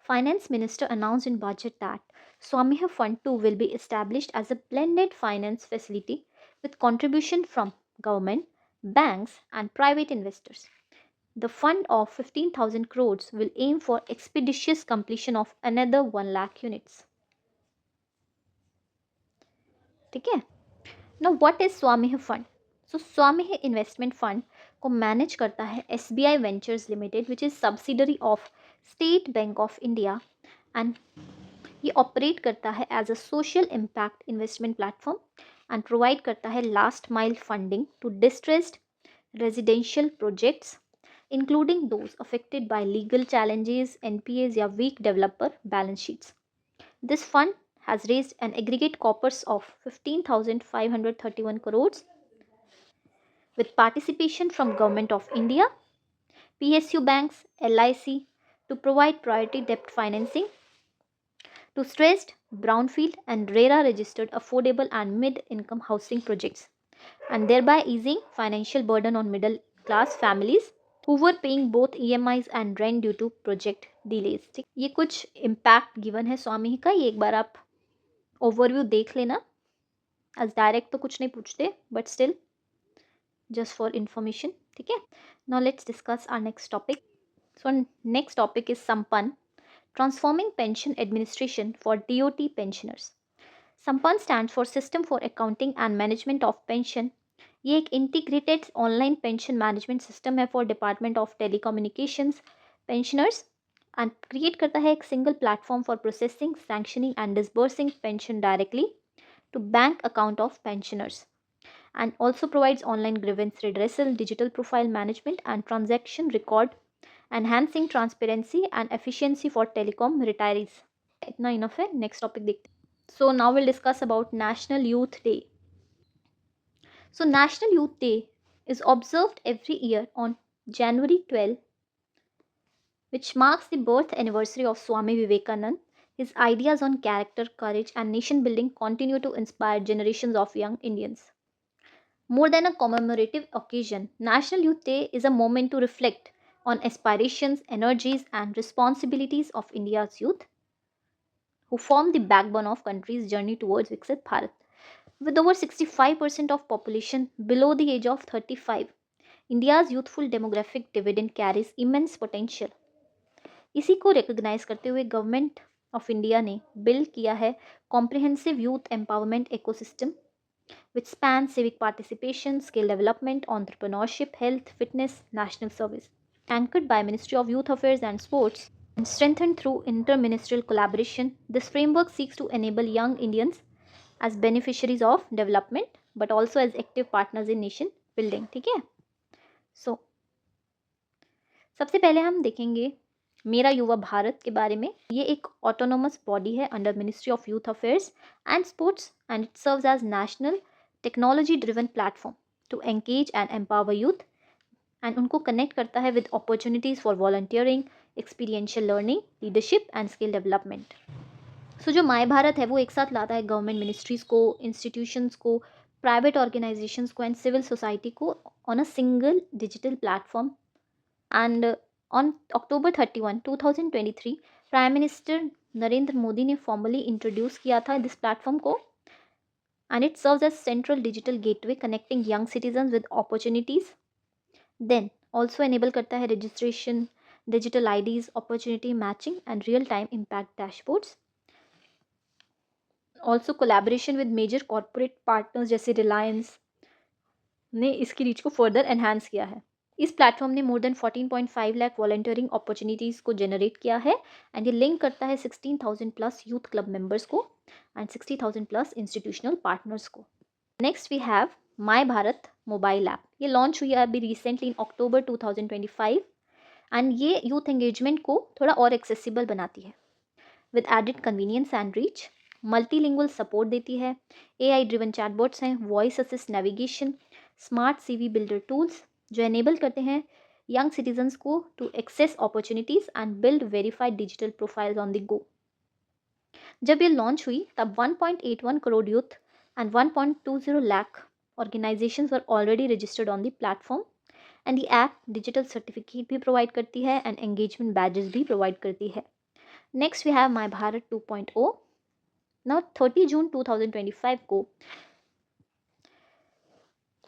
Finance Minister announced in budget that Swamiha Fund 2 will be established as a blended finance facility with contribution from government, banks and private investors. The fund of 15,000 crores will aim for expeditious completion of another 1 lakh units. ठीक है. Now what is Swamiha Fund? So Swamiha Investment Fund को manage करता है SBI Ventures Limited, which is subsidiary of State Bank of India, and ये operate करता है as a social impact investment platform and provide करता है last mile funding to distressed residential projects including those affected by legal challenges, NPAs या weak developer balance sheets. This fund has raised an aggregate corpus of 15,531 crores with participation from Government of India, PSU banks, LIC to provide priority debt financing to stressed, brownfield and RERA registered affordable and mid-income housing projects, and thereby easing financial burden on middle class families who were paying both EMIs and rent due to project delays. ठीक, ये कुछ impact given है स्वामी का, ये एक बार आप overview देख लेना. एज डायरेक्ट तो कुछ नहीं पूछते, but still just for information. ठीक है. Now let's discuss our next topic. So next topic is Sampann, transforming pension administration for DOT pensioners. Sampan stands for System for Accounting and Management of Pension. ये एक integrated online pension management system है for Department of Telecommunications pensioners and create करता है एक single platform for processing, sanctioning and disbursing pension directly to bank account of pensioners, and also provides online grievance redressal, digital profile management and transaction record, enhancing transparency and efficiency for telecom retirees. इतना enough है. Next topic देखते हैं. So now will discuss about national youth day. So national youth day is observed every year on January 12, which marks the birth anniversary of Swami Vivekanand. His ideas on character, courage and nation building continue to inspire generations of young Indians. More than a commemorative occasion, National Youth Day is a moment to reflect on aspirations, energies and responsibilities of India's youth, who form the backbone of country's journey towards Viksit Bharat. With over 65% of population below the age of 35, India's youthful demographic dividend carries immense potential. इसी को recognise करते हुए government of India ने build किया है comprehensive youth empowerment ecosystem which spans civic participation, skill development, entrepreneurship, health, fitness, national service. Anchored by Ministry of Youth Affairs and Sports and strengthened through inter-ministerial collaboration, this framework seeks to enable young Indians as beneficiaries of development but also as active partners in nation building. ठीक है. So, सबसे पहले हम देखेंगे मेरा युवा भारत के बारे में. ये एक ऑटोनोमस बॉडी है under ministry of youth affairs and sports and it serves as national technology driven platform to engage and empower youth, and उनको कनेक्ट करता है with opportunities for volunteering, experiential learning, leadership and skill development. So जो my Bharat है वो एक साथ लाता है गवर्नमेंट मिनिस्ट्रीज़ को, इंस्टीट्यूशंस को, प्राइवेट ऑर्गेनाइजेशंस को एंड सिविल सोसाइटी को on a single digital platform. And on October 31, 2023, prime minister Narendra Modi ने फॉर्मली इंट्रोड्यूस किया था दिस प्लेटफॉर्म को, and it serves as central digital gateway connecting young citizens with opportunities. Then also enable करता है registration, digital IDs, opportunity matching and real time impact dashboards. Also collaboration with major corporate partners जैसे Reliance ने इसकी reach को further enhance किया है. इस platform ने more than 14.5 lakh volunteering opportunities को जनरेट किया है, एंड ये लिंक करता है 16,000 प्लस यूथ क्लब मेंबर्स को एंड 60,000 प्लस इंस्टीट्यूशनल पार्टनर्स को. Next we have my Bharat mobile app. ये लॉन्च हुई है अभी रिसेंटली इन अक्टूबर 2025 एंड ये यूथ एंगेजमेंट को थोड़ा और एक्सेसिबल बनाती है with added convenience and reach. Multilingual support देती है, AI ड्रिवन चैटबॉट्स हैं, voice assist navigation, smart CV builder tools जो एनेबल करते हैं यंग सिटीजन्स को to access opportunities and build verified digital profiles on the go. जब ये launch हुई तब 1.81 crore youth and 1.20 lakh organisations were already registered on the platform and the app digital certificate भी provide करती है एंड एंगेजमेंट बैजेस भी provide करती है। Next we have my Bharat 2.0। Now 30 June 2025 को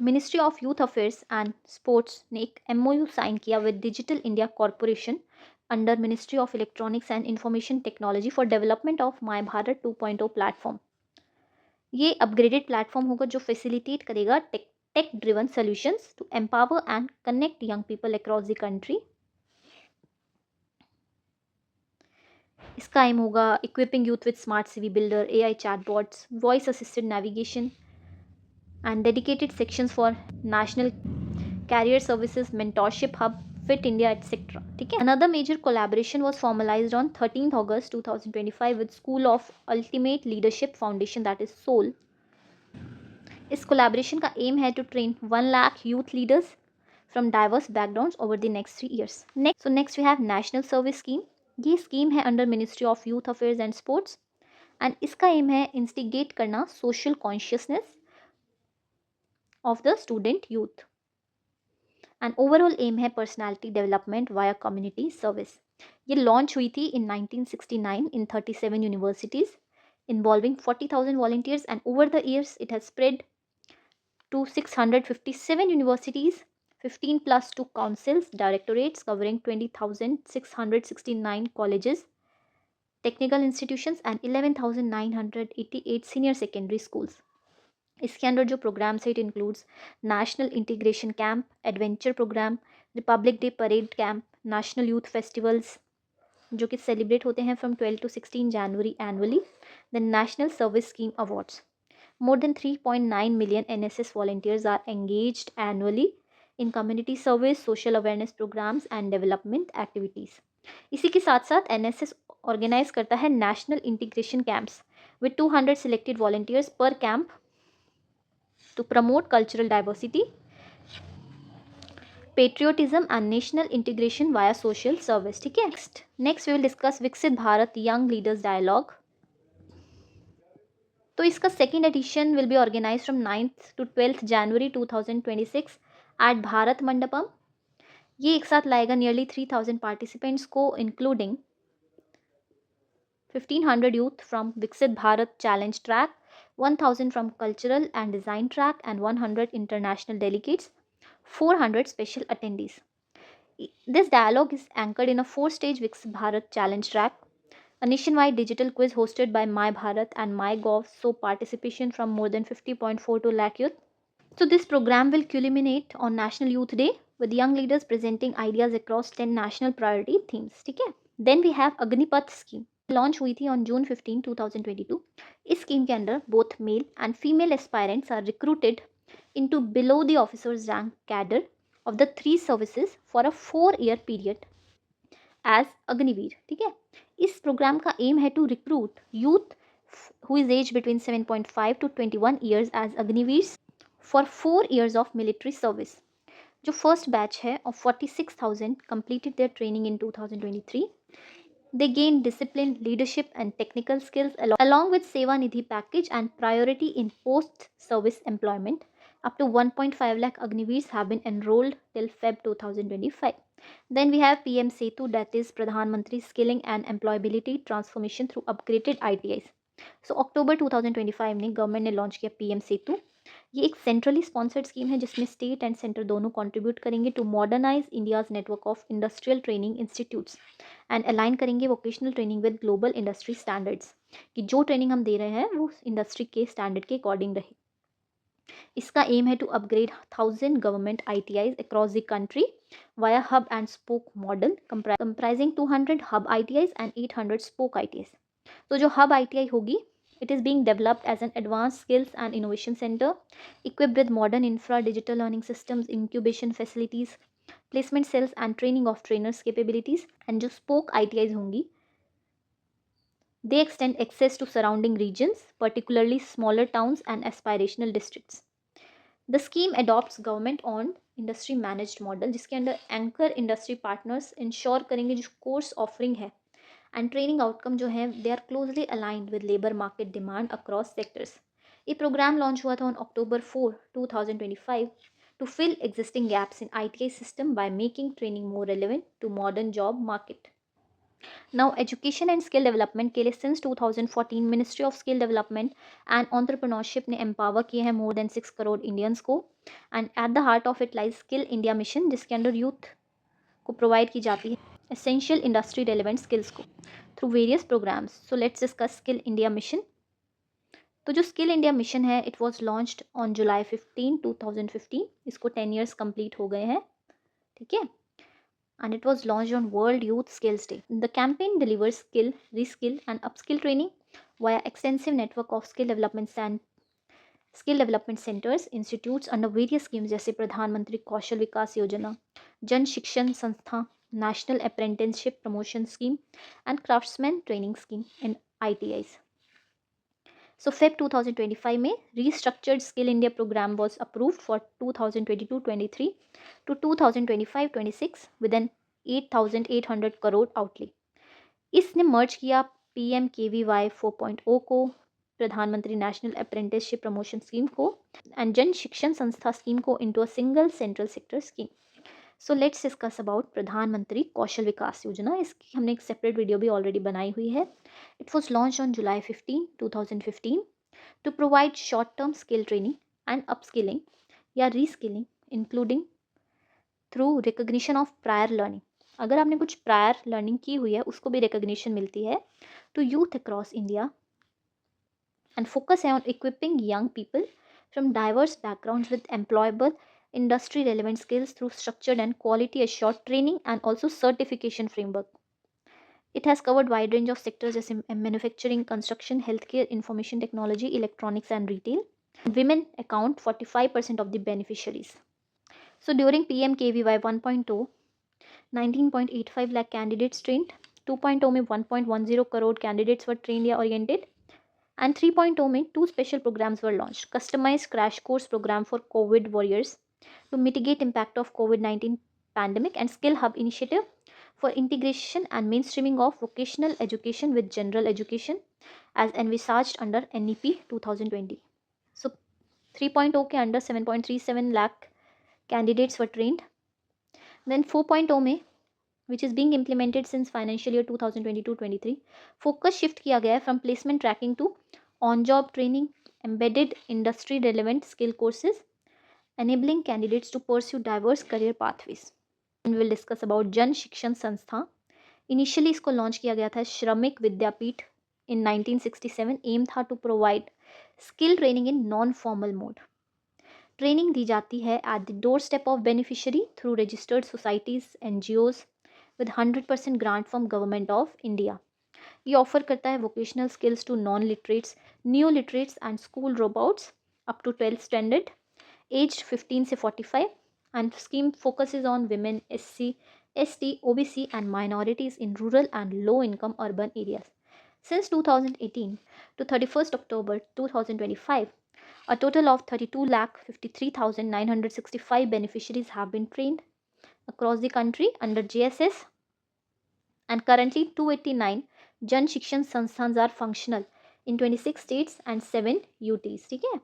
ministry of youth affairs and sports ने एक MOU sign किया with digital India corporation under ministry of electronics and information technology for development of my Bharat 2.0 platform. ये upgraded platform होगा जो facilitate करेगा tech driven solutions to empower and connect young people across the country. इसका aim होगा equipping youth with smart CV builder, AI chatbots, voice assisted navigation and dedicated sections for national career services, mentorship hub, fit India, etc. ठीक है। Another major collaboration was formalized on 13th August 2025 with School of Ultimate Leadership Foundation, that is SOUL. इस collaboration का aim है to train 1 lakh youth leaders from diverse backgrounds over the next 3 years. Next we have National Service Scheme. ये scheme है under ministry of youth affairs and sports and इसका aim है instigate करना social consciousness of the student youth and overall aim है personality development via community service। ये launch हुई थी in 1969 in 37 universities involving 40,000 volunteers and over the years it has spread to 657 universities, 15 plus 2 councils, directorates covering 20,669 colleges, technical institutions and 11,988 senior secondary schools। इसके अंदर जो programmes है it includes national integration camp, adventure programme, republic day parade camp, national youth festivals जो कि celebrate होते हैं from 12 to 16 January annually, the national service scheme awards. More than 3.9 million NSS volunteers are engaged annually in community service, social awareness programmes and development activities. इसी के साथ साथ NSS organise करता है national integration camps with 200 selected volunteers per camp to promote cultural diversity, patriotism and national integration via social service। ठीक है। Next we will discuss विकसित Bharat Young Leaders Dialogue। तो इसका second edition will be organized from 9th to 12th January 2026 at Bharat Mandapam. ये एक साथ लाएगा nearly 3,000 participants को including 1,500 youth from विकसित Bharat challenge track, 1,000 from cultural and design track and 100 international delegates, 400 special attendees. This dialogue is anchored in a 4-stage Viksit Bharat challenge track, a nationwide digital quiz hosted by My Bharat and MyGov, so participation from more than 50.42 lakh youth. So this program will culminate on National Youth Day with young leaders presenting ideas across 10 national priority themes. ठीक है। Then we have Agnipath scheme. Launch हुई थी on June 15, 2022। इस scheme के under both male and female aspirants are recruited into below the officers rank cadre of the 3 services for a 4-year period as Agniveer. ठीक है। इस programme का aim है to recruit youth who is age between 7.5 to 21 years as Agniveer for 4 years of military service. जो first batch है of 46,000 completed their training in 2023. They gained discipline, leadership and technical skills along with Seva Nidhi package and priority in post-service employment. Up to 1.5 lakh Agniveers have been enrolled till Feb 2025. Then we have PM Setu, that is Pradhan Mantri Skilling and Employability Transformation through upgraded ITIs. So October 2025 ने government ने launch किया PM सेतु। ये एक centrally sponsored scheme है जिसमें state and centre दोनों contribute करेंगे to modernise India's network of industrial training institutes and align करेंगे vocational training with global industry standards, कि जो ट्रेनिंग हम दे रहे हैं वो इंडस्ट्री के स्टैंडर्ड के अकॉर्डिंग रहे। इसका एम है to upgrade 1000 government ITIs across the country via hub and spoke model comprising 200 hub ITIs and 800 spoke ITIs। तो जो हब ITI होगी It is being developed as an advanced skills and innovation center equipped with modern infra, digital learning systems, incubation facilities, placement cells and training of trainers capabilities. And जो spoke ITIs होंगी, they extend access to surrounding regions, particularly smaller towns and aspirational districts. The scheme adopts government owned industry managed model, जिसके under anchor industry partners ensure करेंगे जो course offering है and training outcome जो है they are closely aligned with labour market demand across sectors. ये programme launch हुआ था on October 4, 2025 to fill existing gaps in ITI system by making training more relevant to modern job market. Now, education and skill development के लिए since 2014 Ministry of Skill Development and Entrepreneurship ने empower किए हैं more than 6 crore Indians को, and at the heart of it lies Skill India Mission, जिसके under youth को provide की जाती है essential industry relevant skills को through various programs. So let's discuss Skill India Mission. तो जो स्किल इंडिया मिशन है it was launched on July 15, 2015. इसको 10 years कंप्लीट हो गए हैं, ठीक है, and it was launched on World Youth Skills Day. The campaign delivers skill, reskill and upskill training via extensive network of skill development centers, institutes under various schemes जैसे प्रधानमंत्री कौशल विकास योजना, जन शिक्षण संस्था, National Apprenticeship Promotion Scheme and Craftsman Training Scheme and ITIs. So Feb 2025 में restructured Skill India program was approved for 2022-23 to 2025-26 with an 8,800 crore outlay. इसने मर्ज किया PMKVY 4.0 को, प्रधानमंत्री नेशनल अप्रेंटिसशिप प्रमोशन स्कीम को एंड जन शिक्षण संस्था स्कीम को into a single central sector scheme. So let's discuss about प्रधानमंत्री कौशल विकास योजना. इसकी हमने एक सेपरेट वीडियो भी ऑलरेडी बनाई हुई है. It was launch on July 15, 2015 to provide short term skill training and upskilling या reskilling including through recognition of prior learning. अगर आपने कुछ प्रायर लर्निंग की हुई है उसको भी रिकग्निशन मिलती है to youth across India and focus है on equipping young people from diverse backgrounds with employable industry relevant skills through structured and quality assured training and also certification framework. It has covered wide range of sectors as in manufacturing, construction, healthcare, information technology, electronics and retail. Women account 45% of the beneficiaries. So during PMKVY 1.0, 19.85 lakh candidates trained. 2.0 में 1.10 crore candidates were trained या oriented. And 3.0 में 2 special programs were launched. Customized crash course program for COVID warriors to mitigate impact of COVID-19 pandemic and skill hub initiative for integration and mainstreaming of vocational education with general education as envisaged under NEP 2020. So 3.0 के under 7.37 lakh candidates were trained. Then 4.0 में which is being implemented since financial year 2022-23 focus shift किया गया है from placement tracking to on job training, embedded industry relevant skill courses enabling candidates to pursue diverse career pathways. And we will discuss about जन शिक्षण संस्था. Initially इसको launch किया गया था श्रमिक विद्यापीठ in 1967. एम था to provide skill training in non-formal mode. Training दी जाती है at the doorstep of beneficiary through registered societies, NGOs with 100% grant from Government of India. ये ऑफर करता है vocational skills to non-literates, neo-literates and school dropouts up to 12th standard aged 15 से 45 and scheme focuses on women, SC, ST, OBC and minorities in rural and low income urban areas. Since 2018 to 31st October 2025, a total of 32,53,965 beneficiaries have been trained across the country under JSS and currently 289 Jan Shikshan Sansthans are functional in 26 states and 7 UTs. ठीक है.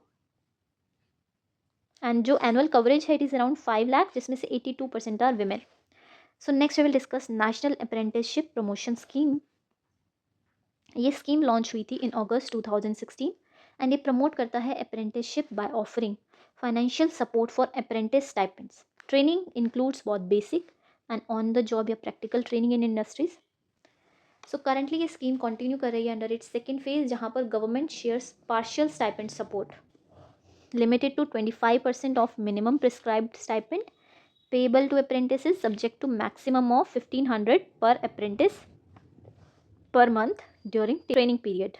And जो annual coverage है it is around 5 lakh जिसमें से 82% are women. So next we will discuss national apprenticeship promotion scheme. ये scheme launch हुई थी इन अगस्त 2016 and ये प्रमोट करता है apprenticeship by offering financial support for apprentice stipends. Training includes बहुत basic and on the job या practical training in industries. So currently ये scheme continue कर रही है अंडर इट्स सेकेंड फेज जहाँ पर government shares partial stipend support limited to 25% of minimum prescribed stipend payable to apprentices subject to maximum of 1,500 per apprentice per month during training period.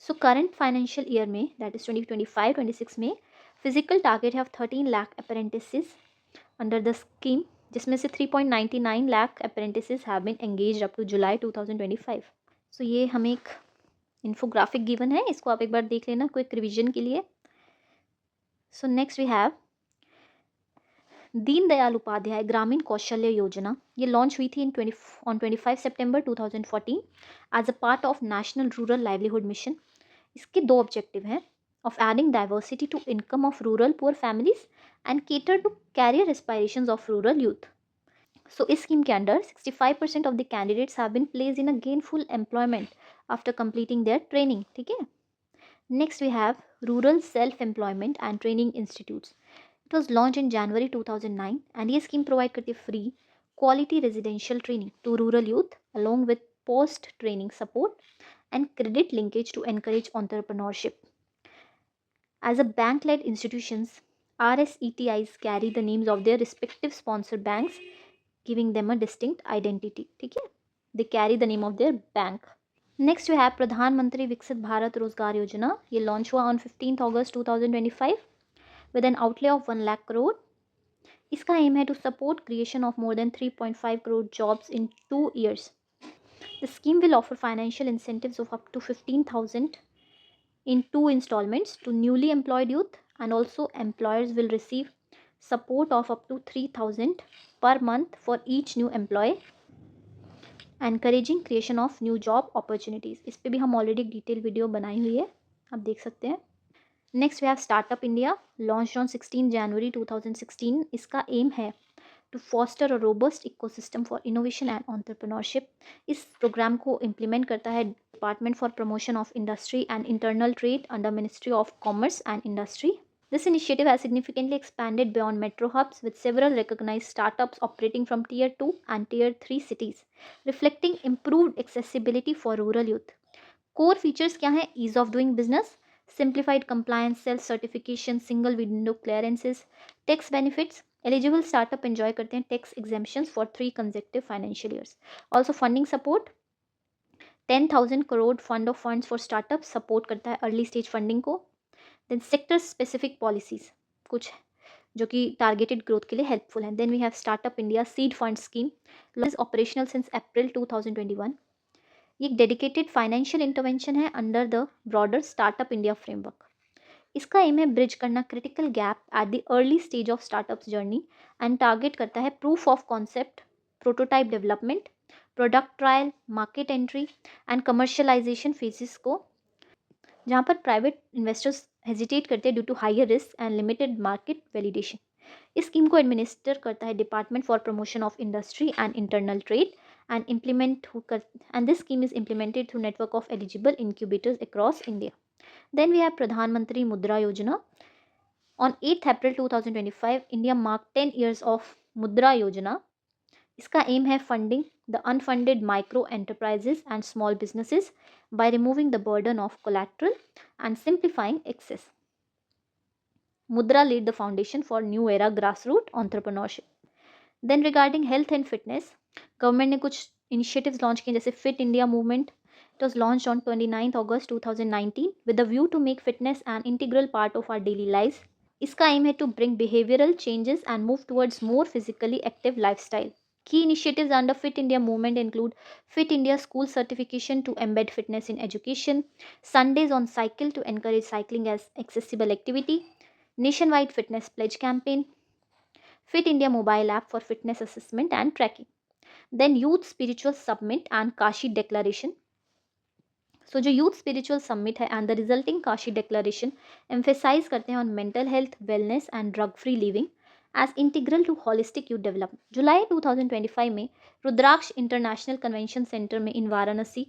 So current financial year में, that is 2025-26 में, physical target have 13 lakh apprentices under the scheme, जिसमें से 3.99 lakh apprentices have been engaged up to July 2025. So ये हमें एक infographic given है, इसको आप एक बार देख लेना क्विक रिविजन के लिए. So next we have Deendayal Upadhyaya Grameen Kaushalya Yojana. ये लॉन्च हुई थी on 25 September 2014 as a part of national rural livelihood mission. इसके 2 ऑब्जेक्टिव हैं, of adding diversity to income of rural poor families and cater to career aspirations of rural youth. So इस scheme के under 65% of the candidates have been placed in a gainful employment after completing their training. ठीक है. Next we have rural self employment and training institutes. It was launched in January 2009 and ये scheme provide करती है free quality residential training to rural youth along with post training support and credit linkage to encourage entrepreneurship. As a bank led institutions, RSETIs carry the names of their respective sponsor banks, giving them a distinct identity. ठीक है, they carry the name of their bank. Next we have प्रधानमंत्री विकसित भारत रोजगार योजना. ये launch हुआ on 15th August 2025 with an outlay of 1 lakh crore. इसका aim है to support creation of more than 3.5 crore jobs in 2 years. The scheme will offer financial incentives of up to 15,000 in 2 installments to newly employed youth, and also employers will receive support of up to 3,000 per month for each new employee, encouraging creation of new job opportunities. इस पे भी हम already एक detail video बनाई हुई है, आप देख सकते हैं. Next we have startup India, launch on 16 January 2016. इसका एम है to foster a robust ecosystem for innovation and entrepreneurship. इस प्रोग्राम को इम्प्लीमेंट करता है department for promotion of industry and internal trade under ministry of commerce and industry. This initiative has significantly expanded beyond metro hubs with several recognized startups operating from Tier 2 and Tier 3 cities, reflecting improved accessibility for rural youth. Core features क्या हैं? Ease of doing business, simplified compliance, self certification, single window clearances. Tax benefits, eligible startup enjoy करते हैं tax exemptions for 3 consecutive financial years. Also funding support, 10,000 crore fund of funds for startups, support करता है early stage funding को. Then sector specific policies, कुछ जो कि targeted growth के लिए हेल्पफुल हैं. Then we have startup India seed fund scheme, is operational since April 2021. ये एक डेडिकेटेड फाइनेंशियल इंटरवेंशन है under the broader startup India framework. इसका एम है ब्रिज करना critical gap at the early stage of startups journey and target करता है proof of concept, prototype development, product trial, market entry and commercialisation phases को, जहाँ पर private investors hesitate करते हैं due to higher risk and limited market validation. इस scheme को administer करता है department for promotion of industry and internal trade and and this scheme is implemented through network of eligible incubators across India. Then we have Pradhan Mantri Mudra Yojana. On 8th April 2025, India marked 10 years of Mudra Yojana. इसका aim है funding the unfunded micro enterprises and small businesses by removing the burden of collateral and simplifying access. Mudra laid the foundation for new era grassroots entrepreneurship. Then regarding health and fitness, government ने कुछ initiatives launch किए, जैसे fit India movement. It was launch on 29 August 2019 with the view to make fitness an integral part of our daily life. इसका aim है to bring behavioural changes and move towards more physically active lifestyle. Key initiatives under fit India movement include fit India school certification to embed fitness in education, Sundays on cycle to encourage cycling as accessible activity, nation wide fitness pledge campaign, fit India mobile app for fitness assessment and tracking. Then Youth Spiritual Summit and Kashi Declaration. So जो Youth Spiritual Summit है and the resulting Kashi Declaration emphasize करते हैं on mental health, wellness and drug-free living as integral to holistic youth development. जुलाई 2025 में रुद्राक्ष international convention centre में in Varanasi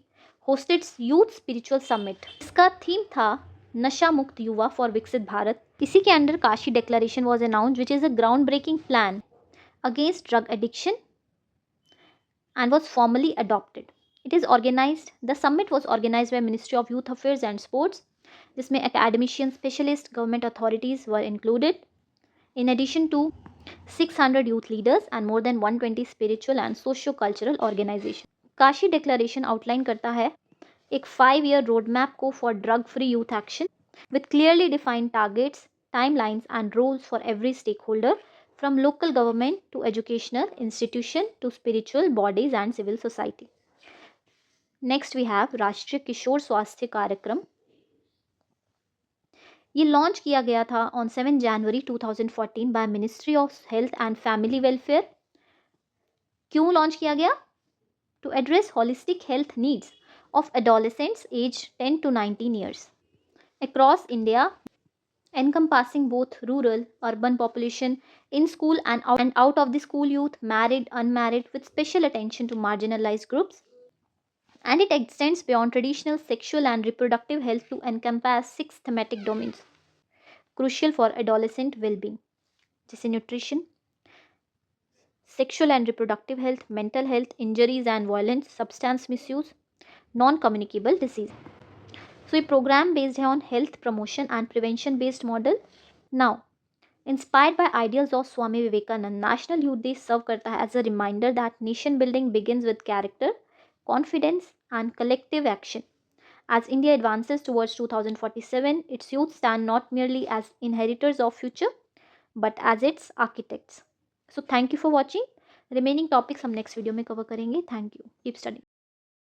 hosted Youth Spiritual Summit. इसका theme था Nasha Mukt Yuva for Viksit Bharat. इसी के under Kashi declaration was announced which is a ground breaking plan against drug addiction and was formally adopted. It is organized, the summit was organized by Ministry of Youth Affairs and Sports. जिसमें academicians, specialists, government authorities were included. In addition to 600 youth leaders and more than 120 spiritual and socio-cultural organizations. Kashi declaration outline करता है एक 5-year road map को for drug free youth action with clearly defined targets, timelines, and roles for every stakeholder, from local government to educational institution to spiritual bodies and civil society. Next we have राष्ट्रीय किशोर स्वास्थ्य कार्यक्रम. ये launch किया गया था on 7 January 2014 by Ministry of Health and Family Welfare. क्यों launch किया गया? To address holistic health needs of adolescents aged 10 to 19 years across India, encompassing both rural, urban population, in school and out of the school youth, married, unmarried, with special attention to marginalized groups. And it extends beyond traditional sexual and reproductive health to encompass 6 thematic domains crucial for adolescent well-being, जैसे nutrition, sexual and reproductive health, mental health, injuries and violence, substance misuse, non-communicable disease. So, ये program based है on health promotion and prevention based model. Now, inspired by ideals of Swami Vivekananda, National Youth Day serve करता है as a reminder that nation building begins with character, confidence and collective action. As India advances towards 2047, its youth stand not merely as inheritors of future, but as its architects. So thank you for watching. Remaining topics हम next video में cover करेंगे. Thank you. Keep studying.